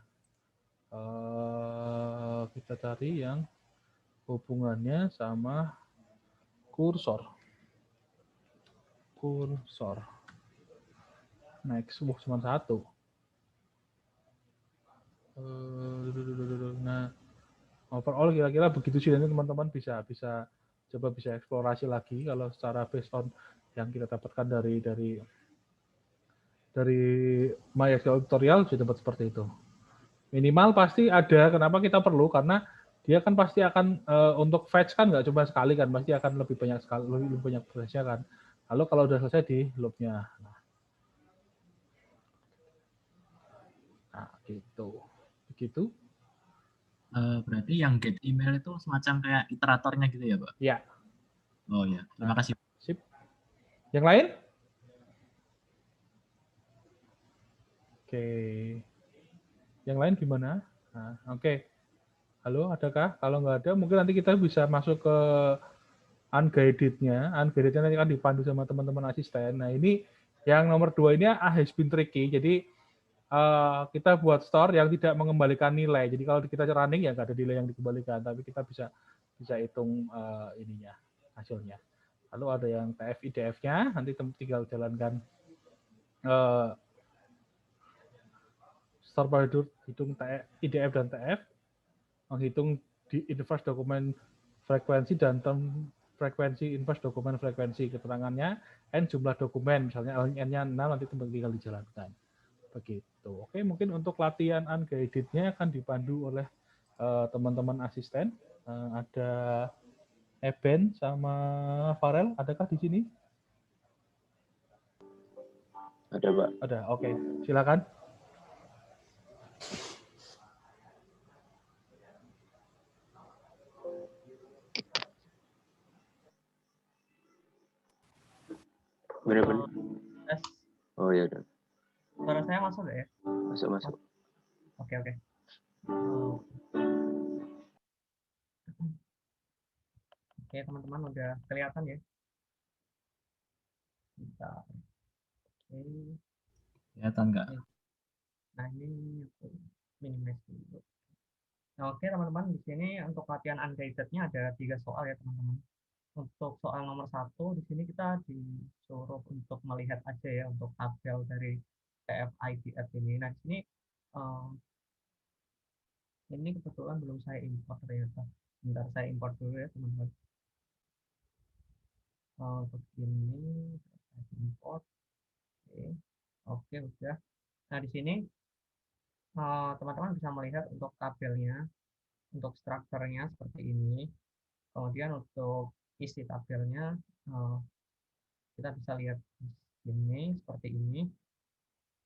Kita cari yang hubungannya sama kursor. Next, cuma 1. Nah, overall kira-kira begitu sih, nanti teman-teman bisa eksplorasi lagi kalau secara based on yang kita dapatkan dari MySQL tutorial sudah dapat seperti itu. Minimal pasti ada. Kenapa kita perlu? Karena dia kan pasti akan untuk fetch kan nggak cuma sekali kan, pasti akan lebih banyak prosesnya kan. Lalu kalau udah selesai di loop-nya. Nah, Gitu. Begitu? Berarti yang get email itu semacam kayak iteratornya gitu ya, Pak? Ya. Oh ya, terima Nah, kasih. sip. Yang lain? Oke. Yang lain gimana? Nah, oke. Halo, adakah? Kalau nggak ada, mungkin nanti kita bisa masuk ke unguided-nya. Unguided-nya nanti akan dipandu sama teman-teman asisten. Nah, ini yang nomor 2 ini has been tricky. Jadi, kita buat store yang tidak mengembalikan nilai. Jadi kalau kita running ya nggak ada nilai yang dikembalikan, tapi kita bisa hitung ininya, hasilnya. Lalu ada yang TF IDF-nya, nanti tinggal jalankan store procedur, hitung IDF dan TF, menghitung di inverse dokumen frekuensi dan term frekuensi inverse dokumen frekuensi keterangannya, n jumlah dokumen, misalnya n-nya 6, nanti tinggal dijalankan. Begitu. Oke, mungkin untuk latihan unguided-nya akan dipandu oleh teman-teman asisten. Ada Eben sama Farel, adakah di sini? Ada, Pak. Ada, oke. Silakan. Benar-benar. Tes. Oh ya udah. Suara saya masuk nggak ya? Masuk. Oke. Oke, teman-teman udah kelihatan ya? Bentar. Oke. Kelihatan nggak? Nah, ini aku minimize dulu. Nah, oke teman-teman, di sini untuk latihan unguided-nya ada 3 soal ya teman-teman. Untuk soal nomor 1, di sini kita disuruh untuk melihat aja ya untuk tabel dari TF-IDF ini. Nah, di sini ini kebetulan belum saya import ternyata. Bentar, saya import dulu ya teman-teman. Untuk ini saya import. Oke, udah. Nah, di sini teman-teman bisa melihat untuk tabelnya, untuk strukturnya seperti ini. Kemudian untuk isi tabelnya kita bisa lihat di sini seperti ini.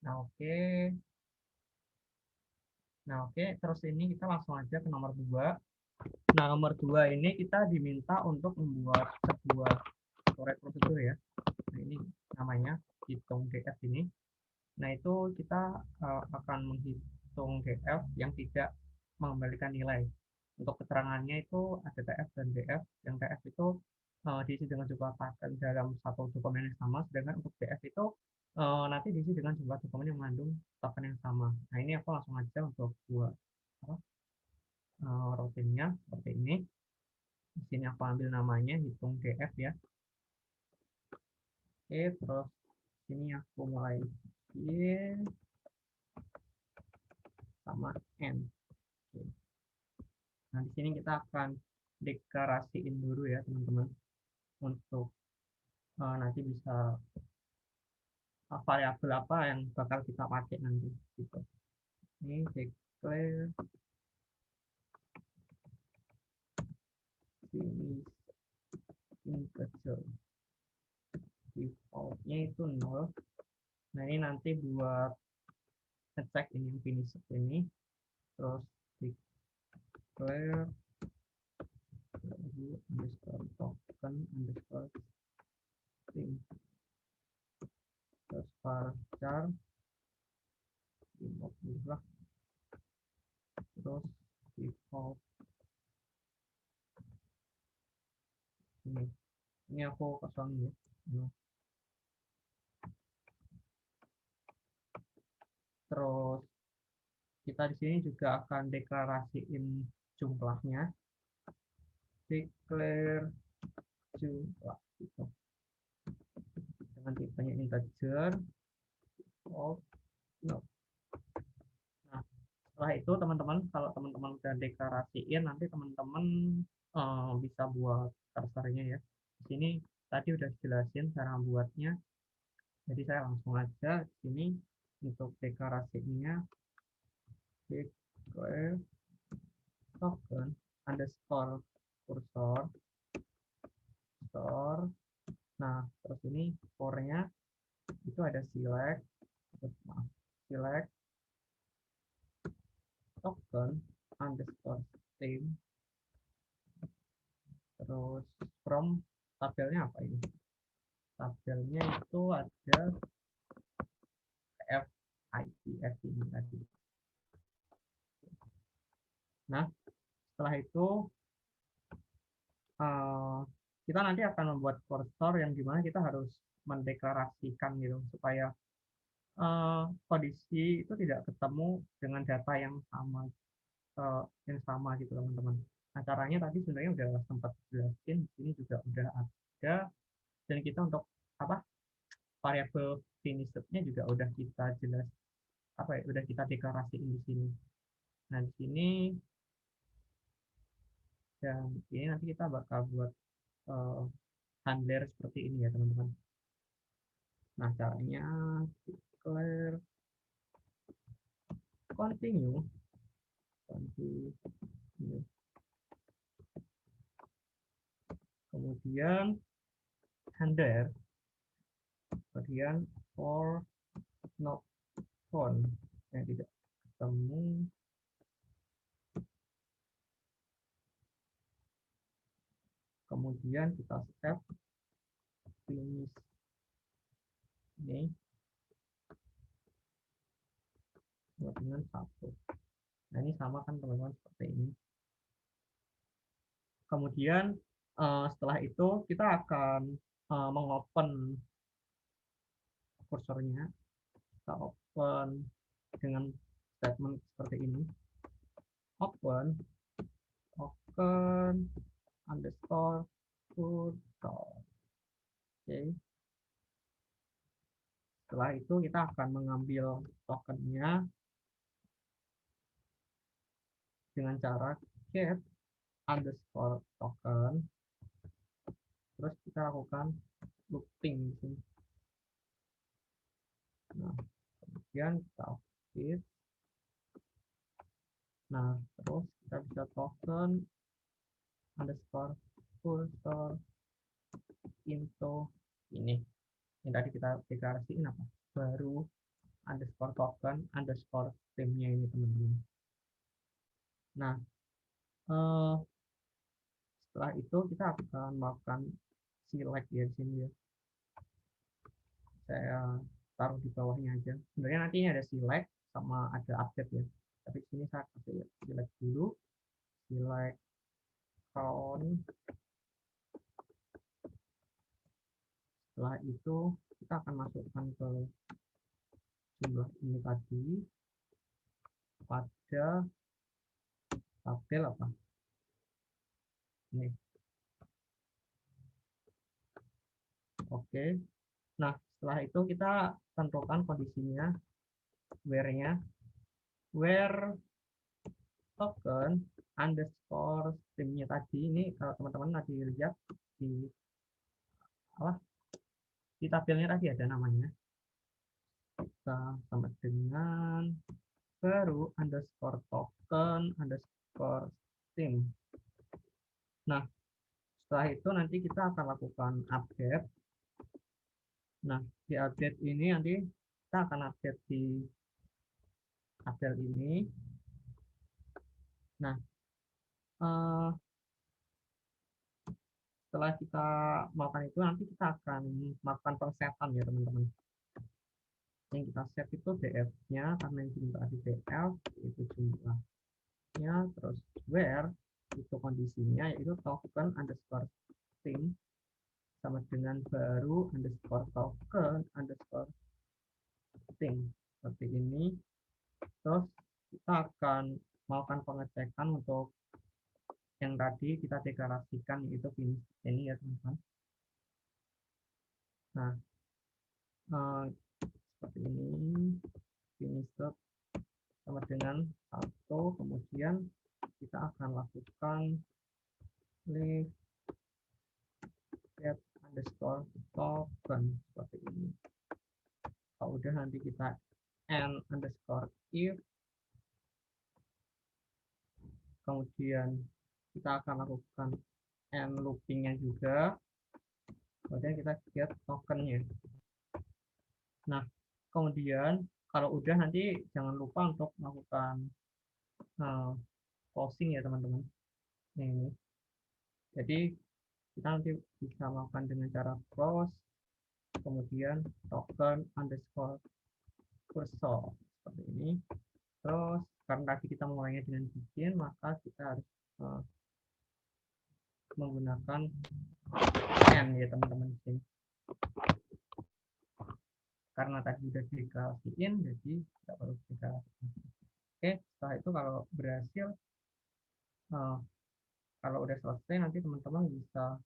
Nah, oke. Nah, oke, terus ini kita langsung aja ke nomor 2. Nah, nomor 2 ini kita diminta untuk membuat sebuah storage prosedur ya. Nah, ini namanya hitung DF ini. Nah, itu kita akan menghitung DF yang tidak mengembalikan nilai. Untuk keterangannya itu ada TF dan DF. Yang TF itu diisi dengan jumlah token dalam satu dokumen yang sama, sedangkan untuk DF itu nanti diisi dengan jumlah dokumen yang mengandung token yang sama. Nah, ini aku langsung aja untuk buat rutinnya seperti ini. Di sini aku ambil namanya hitung DF ya. Oke, terus sini aku mulai bikin sama N. Oke. Nah, di sini kita akan deklarasiin dulu ya teman-teman untuk nanti bisa variabel apa yang bakal kita pakai nanti gitu. Ini declare sini integer defaultnya itu 0. Nah, ini nanti buat ngecek ini yang finish ini, terus declare underscore token underscore string, terus varchar lah, terus default ini aku kosongin ya. Terus kita di sini juga akan deklarasiin jumlahnya, declare jumlah gitu dengan tipenya integer. Oh no. Nah, setelah itu teman-teman, kalau teman-teman udah deklarasiin, nanti teman-teman bisa buat cursornya ya. Di sini tadi udah jelasin cara buatnya, jadi saya langsung aja di sini untuk deklarasinya declare token underscore cursor store. Nah, terus ini for-nya itu ada select, select token underscore stream, terus from tabelnya apa ini? Tabelnya itu ada FITF ini tadi. Nah, setelah itu kita nanti akan membuat cursor yang dimana kita harus mendeklarasikan gitu supaya kondisi itu tidak ketemu dengan data yang sama gitu teman-teman. Nah, caranya tadi sebenarnya udah sempat jelasin, ini juga udah ada, dan kita untuk apa variabel finished-nya juga udah kita jelas udah kita deklarasiin di sini. Nah, di sini dan ini nanti kita bakal buat handler seperti ini ya teman-teman. Nah, caranya declare continue. Kemudian handler, kemudian for not found yang tidak ketemu, kemudian kita step finish ini dengan 1. Nah, ini sama kan teman-teman seperti ini. Kemudian setelah itu kita akan mengopen kursornya, kita open dengan statement seperti ini, open token underscore cursor. Oke. Setelah itu kita akan mengambil tokennya dengan cara get underscore token, terus kita lakukan looping di sini. Nah, kemudian kita update. Nah, terus kita bisa token underscore cursor into ini. Yang tadi kita deklarasiin apa? Baru underscore token underscore streamnya ini teman-teman. Nah, setelah itu kita akan melakukan select ya di sini ya. Saya taruh di bawahnya aja. Sebenarnya nanti ini ada select sama ada update ya. Tapi di sini saya kasih select dulu. Select count. Setelah itu kita akan masukkan ke jumlah ini tadi pada tabel apa? Ini. Oke. Nah, setelah itu kita tentukan kondisinya, where-nya, where token underscore streamnya tadi. Ini kalau teman-teman nanti lihat di di tabelnya tadi ada namanya. Kita sama dengan baru underscore token underscore stream. Nah, setelah itu nanti kita akan lakukan update. Nah, di update ini nanti kita akan update di tabel ini. Nah, setelah kita melakukan itu nanti kita akan melakukan pensetan ya teman-teman. Yang kita set itu df-nya karena yang diminta di df itu jumlahnya, terus where itu kondisinya yaitu token underscore stream sama dengan baru underscore token underscore stream seperti ini. Terus kita akan melakukan pengecekan untuk yang tadi kita deklarasikan yaitu finish ini ya teman-teman. Nah, seperti ini finish sama dengan 1, kemudian kita akan lakukan list get underscore token seperti ini. Kalau udah nanti kita n underscore if, kemudian kita akan lakukan n loopingnya juga, kemudian kita get tokennya. Nah, kemudian kalau udah nanti jangan lupa untuk melakukan closing ya teman-teman. Ini. Jadi kita nanti bisa melakukan dengan cara close, kemudian token underscore cursor seperti ini. Terus karena tadi kita mulainya dengan bikin, maka kita harus menggunakan n ya teman-teman di sini. Karena tadi sudah dikasihkan, jadi tidak perlu kita. Oke, setelah itu kalau berhasil, kalau udah selesai nanti teman-teman bisa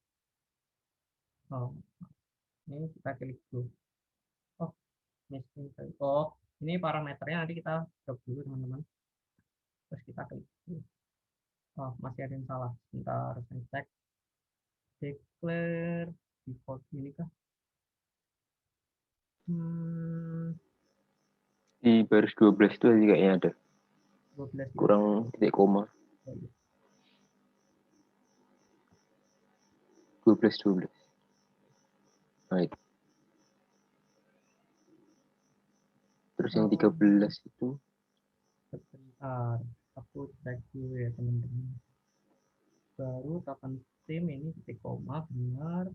ini kita klik dulu. Ini parameternya nanti kita drop dulu teman-teman. Terus kita klik dulu. Masih ada yang salah. Sebentar, saya cek. Declare default ini kah? Di baris 12 itu aja kayaknya ada. 12 Kurang titik koma. 12. Nah itu. Terus yang 13 itu. Sebentar, aku cek dulu ya teman-teman. Baru token stream ini titik koma benar.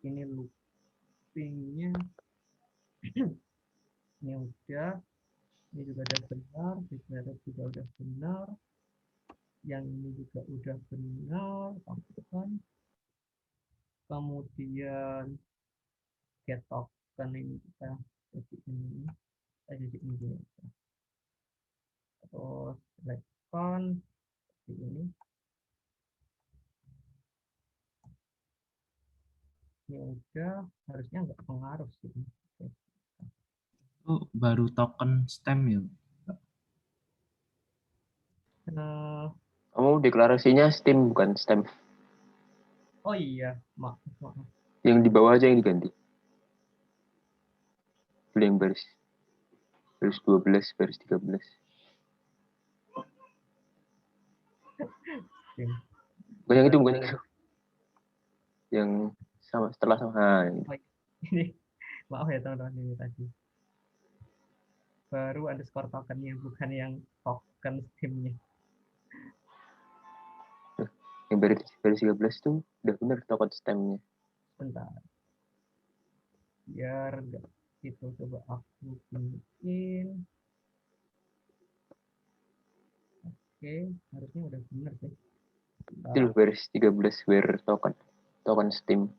Ini loopingnya ini udah. Ini juga udah benar, declare juga udah benar. Yang ini juga udah benar, kan. Kemudian get token ini kita jadi ini, dulu. Terus select con seperti ini. Ini udah, harusnya nggak pengaruh sih. Oh, baru token stem ya? Kamu deklarasinya Steam bukan stem. Oh iya, maaf. Yang di bawah aja yang diganti. Yang baris 12, baris 13. Bukan yang itu, bukan yang itu. Yang sama setelah sama. Nah, ini. Ini maaf ya teman-teman, ini tadi. Baru underscore tokennya, bukan yang token Steam-nya. Yang baris 13 tuh udah benar token stemnya. Bentar. Biar enggak itu coba aku bikin. Oke, harusnya udah benar sih. Itu baris 13 where token Steam.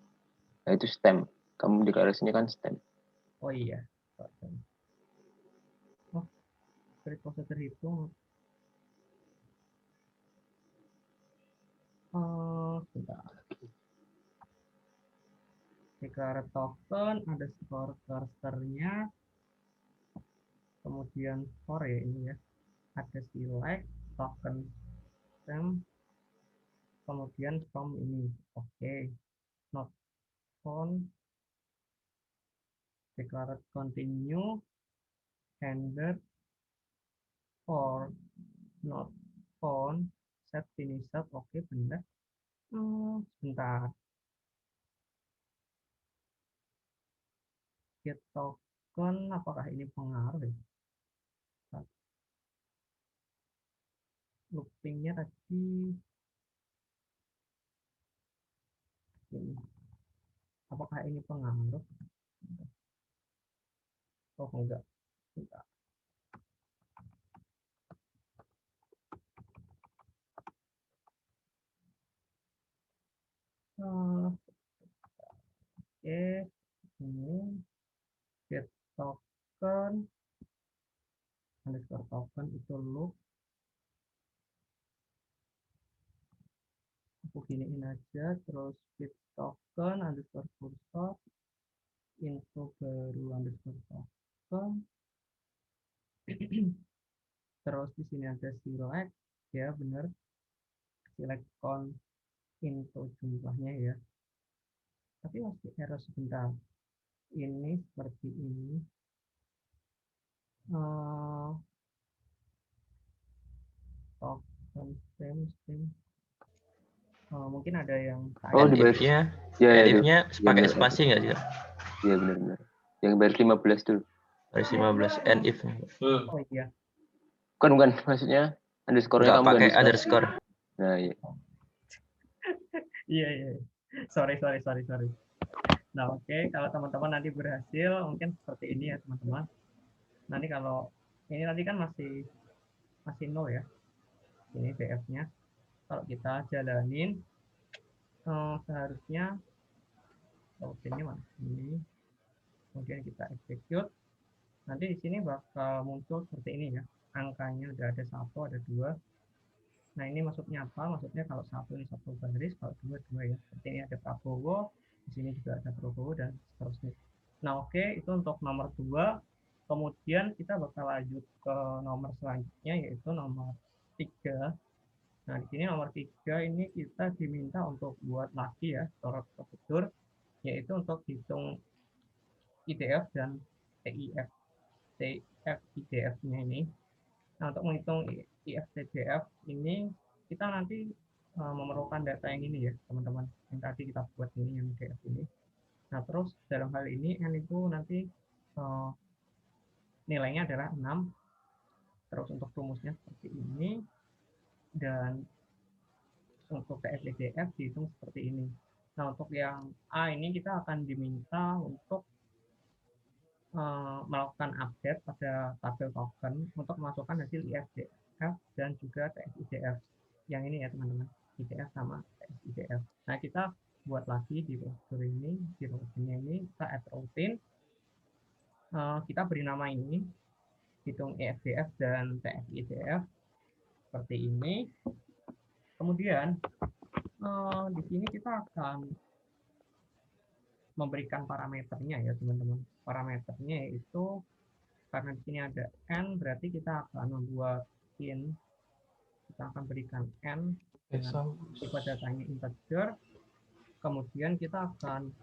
Nah itu stem. Kamu deklarasinya kan stem. Oh iya. Oh, kredit proses terhitung. Bentar. Declare token underscore cursor-nya. Kemudian for ya ini ya. Ada select token stem. Kemudian from ini. Oke. Not found. Declare continue. Handler or not found. Set finish up. Oke, benar. Sebentar. Get token, apakah ini pengaruh ya? Loopingnya tadi ini. Apakah ini pengaruh? Oh enggak. Bentar. Oke, ini get token underscore token itu loop. Aku giniin aja, terus get token underscore cursor info baru underscore token. Terus di sini ada select, ya benar, select count info jumlahnya ya. Tapi masih error sebentar. Ini seperti ini. Token stem. Mungkin ada yang di edifnya ya, edifnya pakai bener. spasi nggak sih? Iya benar. Yang baris 15 dulu. Baris 15 and if. Oh iya. Bukan, maksudnya underscore-nya Nggak kamu pakai ganti score. underscore. Nah, iya. Iya, iya. Sorry. Nah, oke, kalau teman-teman nanti berhasil, mungkin seperti ini ya, teman-teman. Nanti kalau ini nanti kan masih nol ya. Ini df-nya. Kalau kita jalanin, seharusnya ini mana? Ini. Kemudian kita execute. Nanti di sini bakal muncul seperti ini ya. Angkanya ada 1, ada 2. Nah, ini maksudnya apa? Maksudnya kalau 1 ini 1 baris, kalau 2 2 ya. Seperti ini ada Prabowo, di sini juga ada Prabowo dan seterusnya. Nah, oke, itu untuk nomor 2. Kemudian kita bakal lanjut ke nomor selanjutnya yaitu nomor 3. Nah, di sini nomor 3 ini kita diminta untuk buat lagi ya storage prosedur, yaitu untuk hitung IDF dan TIF. IDF-nya ini. Nah, untuk menghitung IFTDF ini kita nanti memerlukan data yang ini ya, teman-teman. Yang tadi kita buat ini, yang IDF ini. Nah, terus dalam hal ini N itu nanti nilainya adalah 6. Terus untuk rumusnya seperti ini. Dan untuk TFDF dihitung seperti ini. Nah, untuk yang A ini kita akan diminta untuk melakukan update pada tabel token untuk memasukkan hasil IFDF dan juga TSIDF. Yang ini ya teman-teman, IDF sama TSIDF. Nah, kita buat lagi di prosedur ini, di routinnya ini, kita add routine. Kita beri nama ini, hitung IFDF dan TSIDF, seperti ini. Kemudian, di sini kita akan memberikan parameternya ya teman-teman. Parameternya yaitu karena di sini ada n, berarti kita akan membuat int, kita akan berikan n dengan tipe datanya integer, kemudian kita akan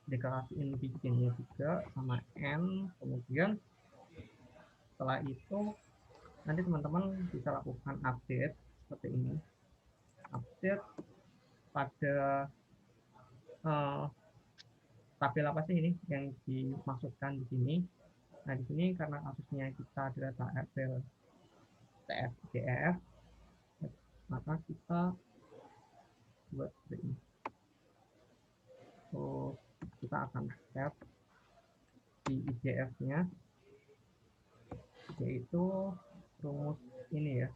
deklarasiin bikinnya juga sama n, kemudian setelah itu nanti teman-teman bisa lakukan update seperti ini, update pada tabel apa sih ini yang dimaksudkan di sini. Nah, di sini karena kasusnya kita adalah tabel TFDF, maka kita buat seperti ini. So, kita akan set di IDF-nya, yaitu rumus ini ya,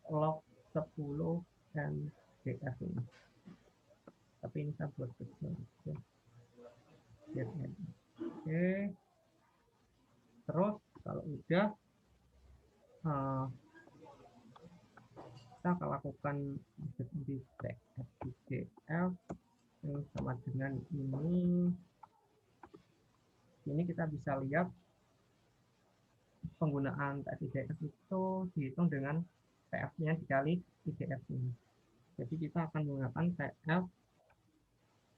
log 10 dan DF ini. Tapi ini saya buat kecil. Oke. Terus kalau udah kita akan lakukan di TFDF ini sama dengan ini kita bisa lihat penggunaan TFDF itu dihitung dengan TF-nya dikali IDF ini. Jadi kita akan menggunakan TF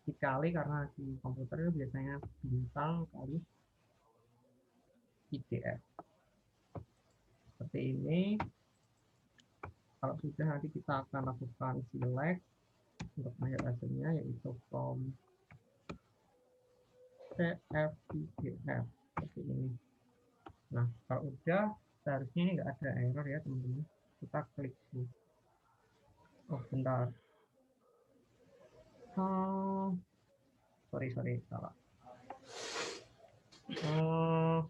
dikali, karena di komputer itu biasanya bintang kali IDF. Seperti ini. Kalau sudah, nanti kita akan lakukan select untuk melihat hasilnya, yaitu from TFIDF seperti ini. Nah, kalau udah, seharusnya ini nggak ada error ya teman-teman. Kita klik sih. Oh, bentar. Sorry, salah. Bentar.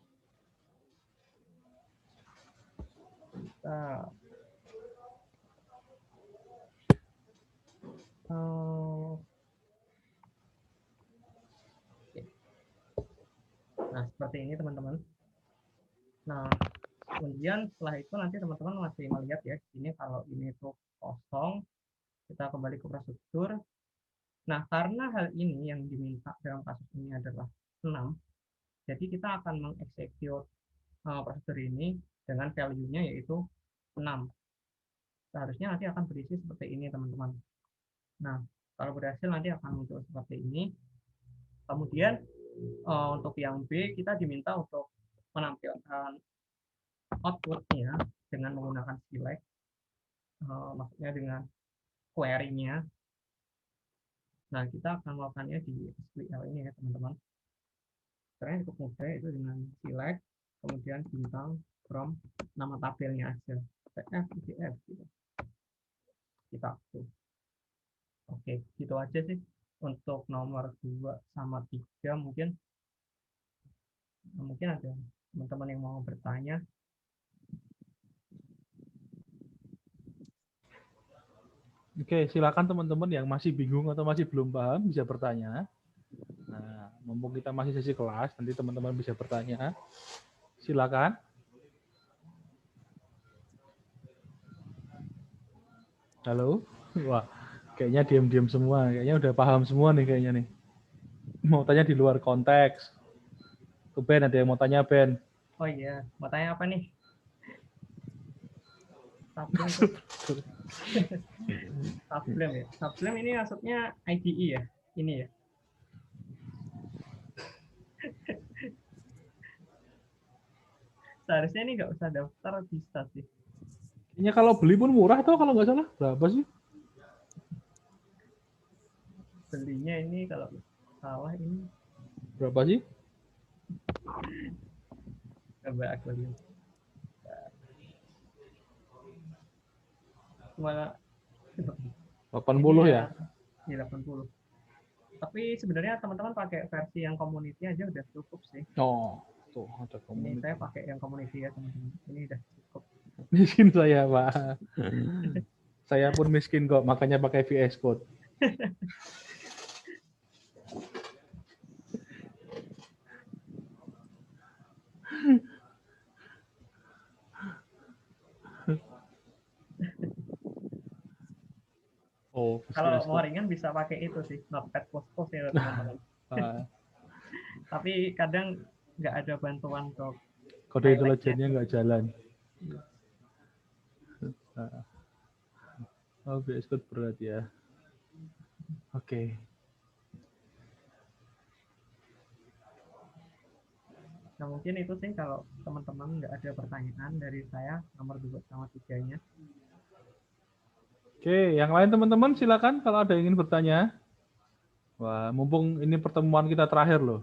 Nah, seperti ini teman-teman. Nah, kemudian setelah itu nanti teman-teman masih melihat ya, ini kalau ini tuh kosong, kita kembali ke prosedur. Nah, karena hal ini yang diminta dalam kasus ini adalah 6, jadi kita akan mengeksekut prosedur ini dengan value-nya yaitu 6. Seharusnya nanti akan berisi seperti ini teman-teman. Nah, kalau berhasil nanti akan muncul seperti ini. Kemudian untuk yang B kita diminta untuk menampilkan output-nya dengan menggunakan select, maksudnya dengan query-nya. Nah, kita akan melakukannya di SQL ini ya teman-teman. Caranya cukup mudah, itu dengan select, kemudian bintang, from nama tabelnya aja. PDF, PDF gitu. Kita aktif. Oke, gitu aja sih untuk nomor 2 sama 3 mungkin ada teman-teman yang mau bertanya. Oke, silakan teman-teman yang masih bingung atau masih belum paham bisa bertanya. Nah, mumpung kita masih sesi kelas, nanti teman-teman bisa bertanya. Silakan. Halo? Wah, kayaknya diam-diam semua. Kayaknya udah paham semua nih kayaknya nih. Mau tanya di luar konteks. Tuh Ben, ada yang mau tanya Ben. Oh iya, mau tanya apa nih? Sublime ya. Sublime ini maksudnya IDE ya? Ini ya. Seharusnya ini nggak usah daftar, bisa sih. Kayaknya kalau beli pun murah tuh kalau nggak salah. Berapa sih? Belinya ini kalau salah ini Berapa sih? coba aku lihat. Cuma 80 ya? Iya, 80. Tapi sebenarnya teman-teman pakai versi yang community aja udah cukup sih. Oh, tuh ada Ini komunitas. saya pakai yang community ya teman-teman. Ini udah cukup. Miskin saya, Pak. Saya pun miskin kok, makanya pakai VS Code. Oh, Kalau VS mau Code. ringan bisa pakai itu sih, Notepad++ ya teman-teman. Tapi kadang nggak ada bantuan ke Kode intelijennya nggak jalan. Oh, VS Code berat ya. Oke. Nah mungkin itu sih kalau teman-teman nggak ada pertanyaan dari saya nomor 2 sama 3-nya. Oke, yang lain teman-teman silakan kalau ada yang ingin bertanya. Wah, mumpung ini pertemuan kita terakhir loh.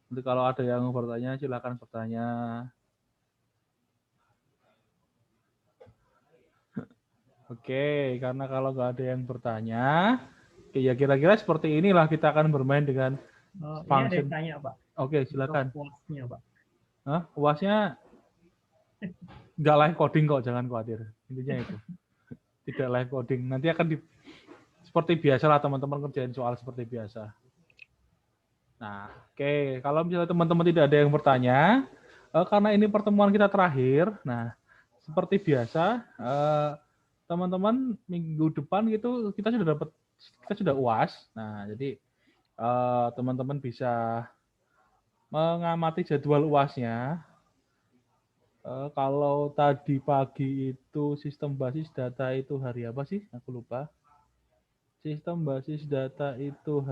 Nanti kalau ada yang bertanya silakan bertanya. Oke, karena kalau nggak ada yang bertanya, ya kira-kira seperti inilah kita akan bermain dengan Ini ada function. yang tanya Pak. Oke, silakan. UAS-nya Pak. Hah? UAS-nya nggak live coding kok, jangan khawatir. Intinya itu. Tidak live coding. Nanti akan seperti biasa lah teman-teman kerjain soal seperti biasa. Nah, oke. Kalau misalnya teman-teman tidak ada yang bertanya, karena ini pertemuan kita terakhir, nah seperti biasa, teman-teman minggu depan gitu kita sudah UAS. Nah, jadi teman-teman bisa mengamati jadwal UAS-nya. Kalau tadi pagi itu sistem basis data itu hari apa sih? Aku lupa. Sistem basis data itu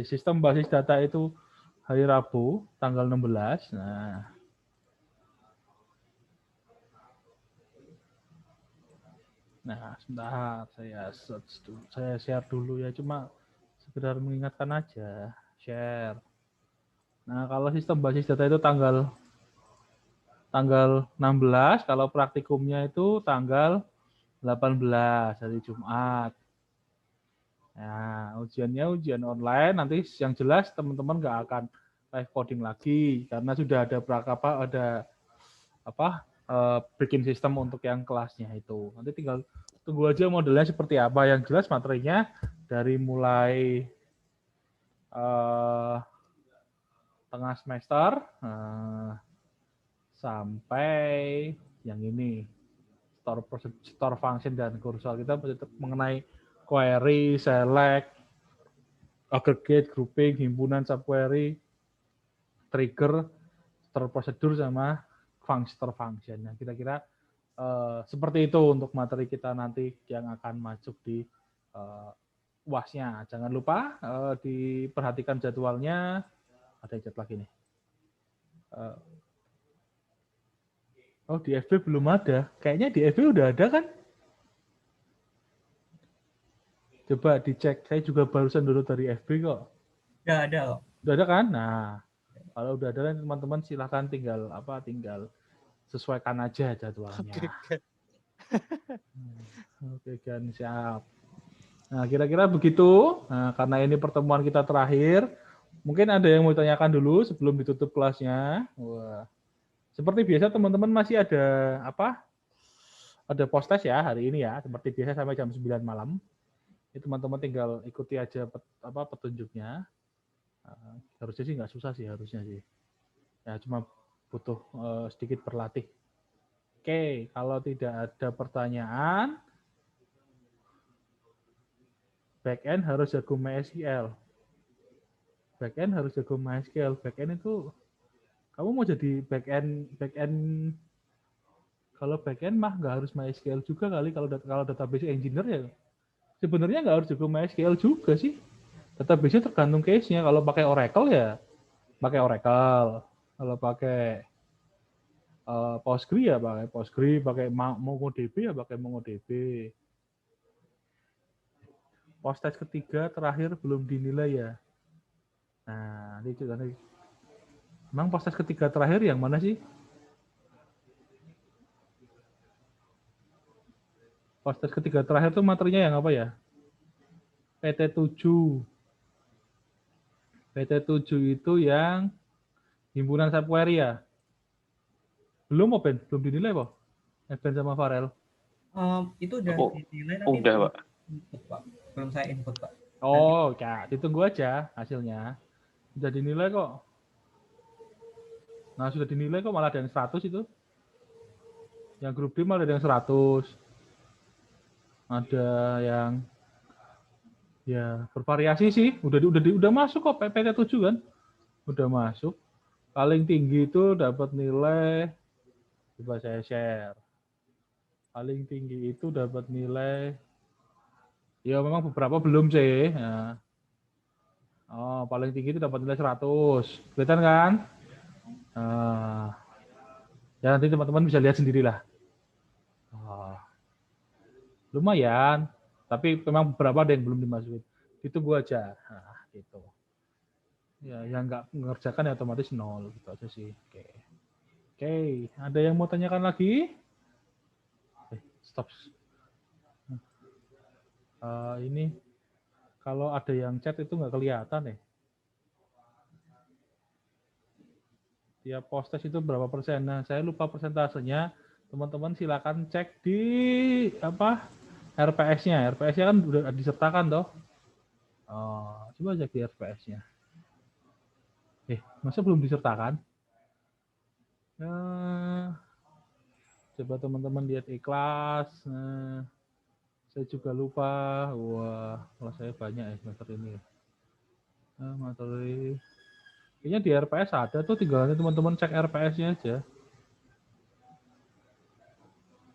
sistem basis data itu hari Rabu tanggal 16. Nah, sebentar saya share dulu ya, cuma sekedar mengingatkan aja, share. Nah, kalau sistem basis data itu tanggal 16, kalau praktikumnya itu tanggal 18 hari Jumat. Nah, ujiannya ujian online, nanti yang jelas teman-teman nggak akan live coding lagi karena sudah ada bikin sistem untuk yang kelasnya itu. Nanti tinggal tunggu aja modelnya seperti apa. Yang jelas materinya dari mulai tengah semester sampai yang ini store function dan kursor. Kita mengenai query, select, aggregate, grouping, himpunan, subquery, trigger, store prosedur sama store function. Nah, kira-kira seperti itu untuk materi kita nanti yang akan masuk di UAS-nya. Jangan lupa diperhatikan jadwalnya. Ada chat lagi nih. Oh, di FB belum ada. Kayaknya di FB udah ada kan? Coba dicek. Saya juga barusan dulu dari FB kok. Nggak ada kok. Udah ada kan? Nah, kalau udah ada teman-teman silahkan tinggal sesuaikan aja jadwalnya. Oke kan, siap. Nah, kira-kira begitu. Nah, karena ini pertemuan kita terakhir, mungkin ada yang mau tanyakan dulu sebelum ditutup kelasnya. Wah. Seperti biasa teman-teman masih ada Ada post test ya hari ini ya, seperti biasa sampai jam 9 malam. Ini teman-teman tinggal ikuti aja petunjuknya. Harusnya sih nggak susah sih harusnya sih. Ya cuma butuh sedikit berlatih. Oke, kalau tidak ada pertanyaan, backend harus jago MySQL. Backend harus jago MySQL. Backend itu kamu mau jadi backend kalau backend mah nggak harus MySQL juga kali kalau database engineer ya. Sebenarnya nggak harus jago MySQL juga sih. Database-nya tergantung case-nya. Kalau pakai Oracle ya pakai Oracle. Kalau pakai Postgre ya pakai Postgre, pakai MongoDB ya pakai MongoDB. Post test ketiga terakhir belum dinilai ya. Nah, itu kan. Emang post test ketiga terakhir yang mana sih? Post test ketiga terakhir tuh materinya yang apa ya? PT7. PT7 itu yang himpunan software ya. Belum Ben? Belum dinilai kok. Ben sama Farel. Itu udah Oh, dinilai tapi udah, Pak. input, Pak. Belum saya input, Pak. Oh, ya, ditunggu aja hasilnya. Sudah dinilai kok. Nah, sudah dinilai kok malah ada yang 100 itu. Yang grup D malah ada yang 100. Ada yang ya bervariasi sih. Udah masuk kok PT7 kan. Udah masuk. Paling tinggi itu dapat nilai, coba saya share. Paling tinggi itu dapat nilai, ya memang beberapa belum sih. Nah. Oh, paling tinggi itu dapat nilai 100. Kelihatan kan? Ya nanti teman-teman bisa lihat sendirilah. Lumayan, tapi memang beberapa ada yang belum dimasukin. Ditunggu aja. Nah, gitu. Ya, yang nggak mengerjakan ya otomatis 0 gitu aja sih. Oke, ada yang mau tanyakan lagi? Stop. Ini kalau ada yang chat itu nggak kelihatan ya. Tiap post test itu berapa persen? Nah, saya lupa persentasenya. Teman-teman silakan cek di RPS-nya. RPS-nya kan udah disertakan toh. Coba cek di RPS-nya. Masa belum disertakan? Coba teman-teman lihat ikhlas. Saya juga lupa. Wah, kelas saya banyak ya semester ini. Materi. Kayaknya di RPS ada tuh, tinggal nanti teman-teman cek RPS-nya aja.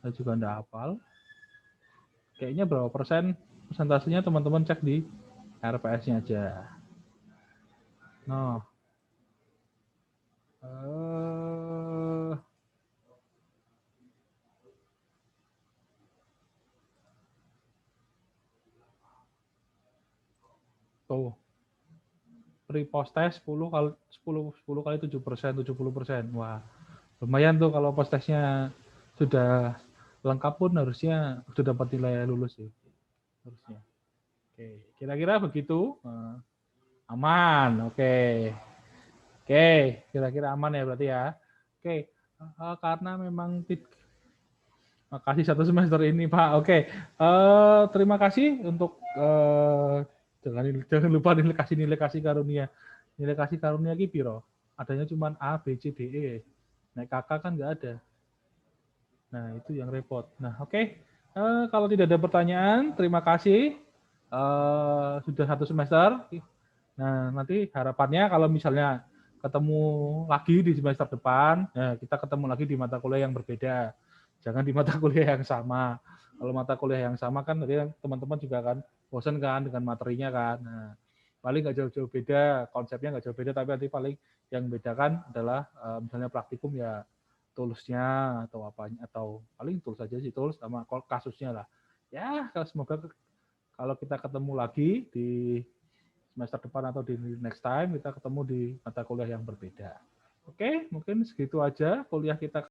Saya juga enggak hafal. Kayaknya berapa persen persentasenya teman-teman cek di RPS-nya aja. Nah. Tuh. Pre-post test 10 kali 7%, 70%. Wah, lumayan tuh kalau post testnya sudah lengkap pun harusnya sudah dapat nilai lulus sih. Harusnya. Oke, kira-kira begitu. Aman, oke. Oke, kira-kira aman ya berarti ya. Oke, karena memang makasih satu semester ini Pak. Oke, terima kasih untuk jangan lupa nilai kasih karunia. Nilai kasih karunia ki piro? Adanya cuma A, B, C, D, E. Naik kakak kan nggak ada. Nah, itu yang repot. Nah, oke. Kalau tidak ada pertanyaan, terima kasih. Sudah satu semester. Nah, nanti harapannya kalau misalnya ketemu lagi di semester depan, kita ketemu lagi di mata kuliah yang berbeda. Jangan di mata kuliah yang sama. Kalau mata kuliah yang sama kan nanti teman-teman juga kan bosan kan dengan materinya kan. Nah, paling nggak jauh-jauh beda, konsepnya nggak jauh beda, tapi nanti paling yang bedakan adalah misalnya praktikum ya toolsnya atau apanya, atau paling tools saja sih, tools sama kasusnya lah. Ya, semoga kalau kita ketemu lagi di semester depan atau di next time kita ketemu di mata kuliah yang berbeda. Oke, mungkin segitu aja kuliah kita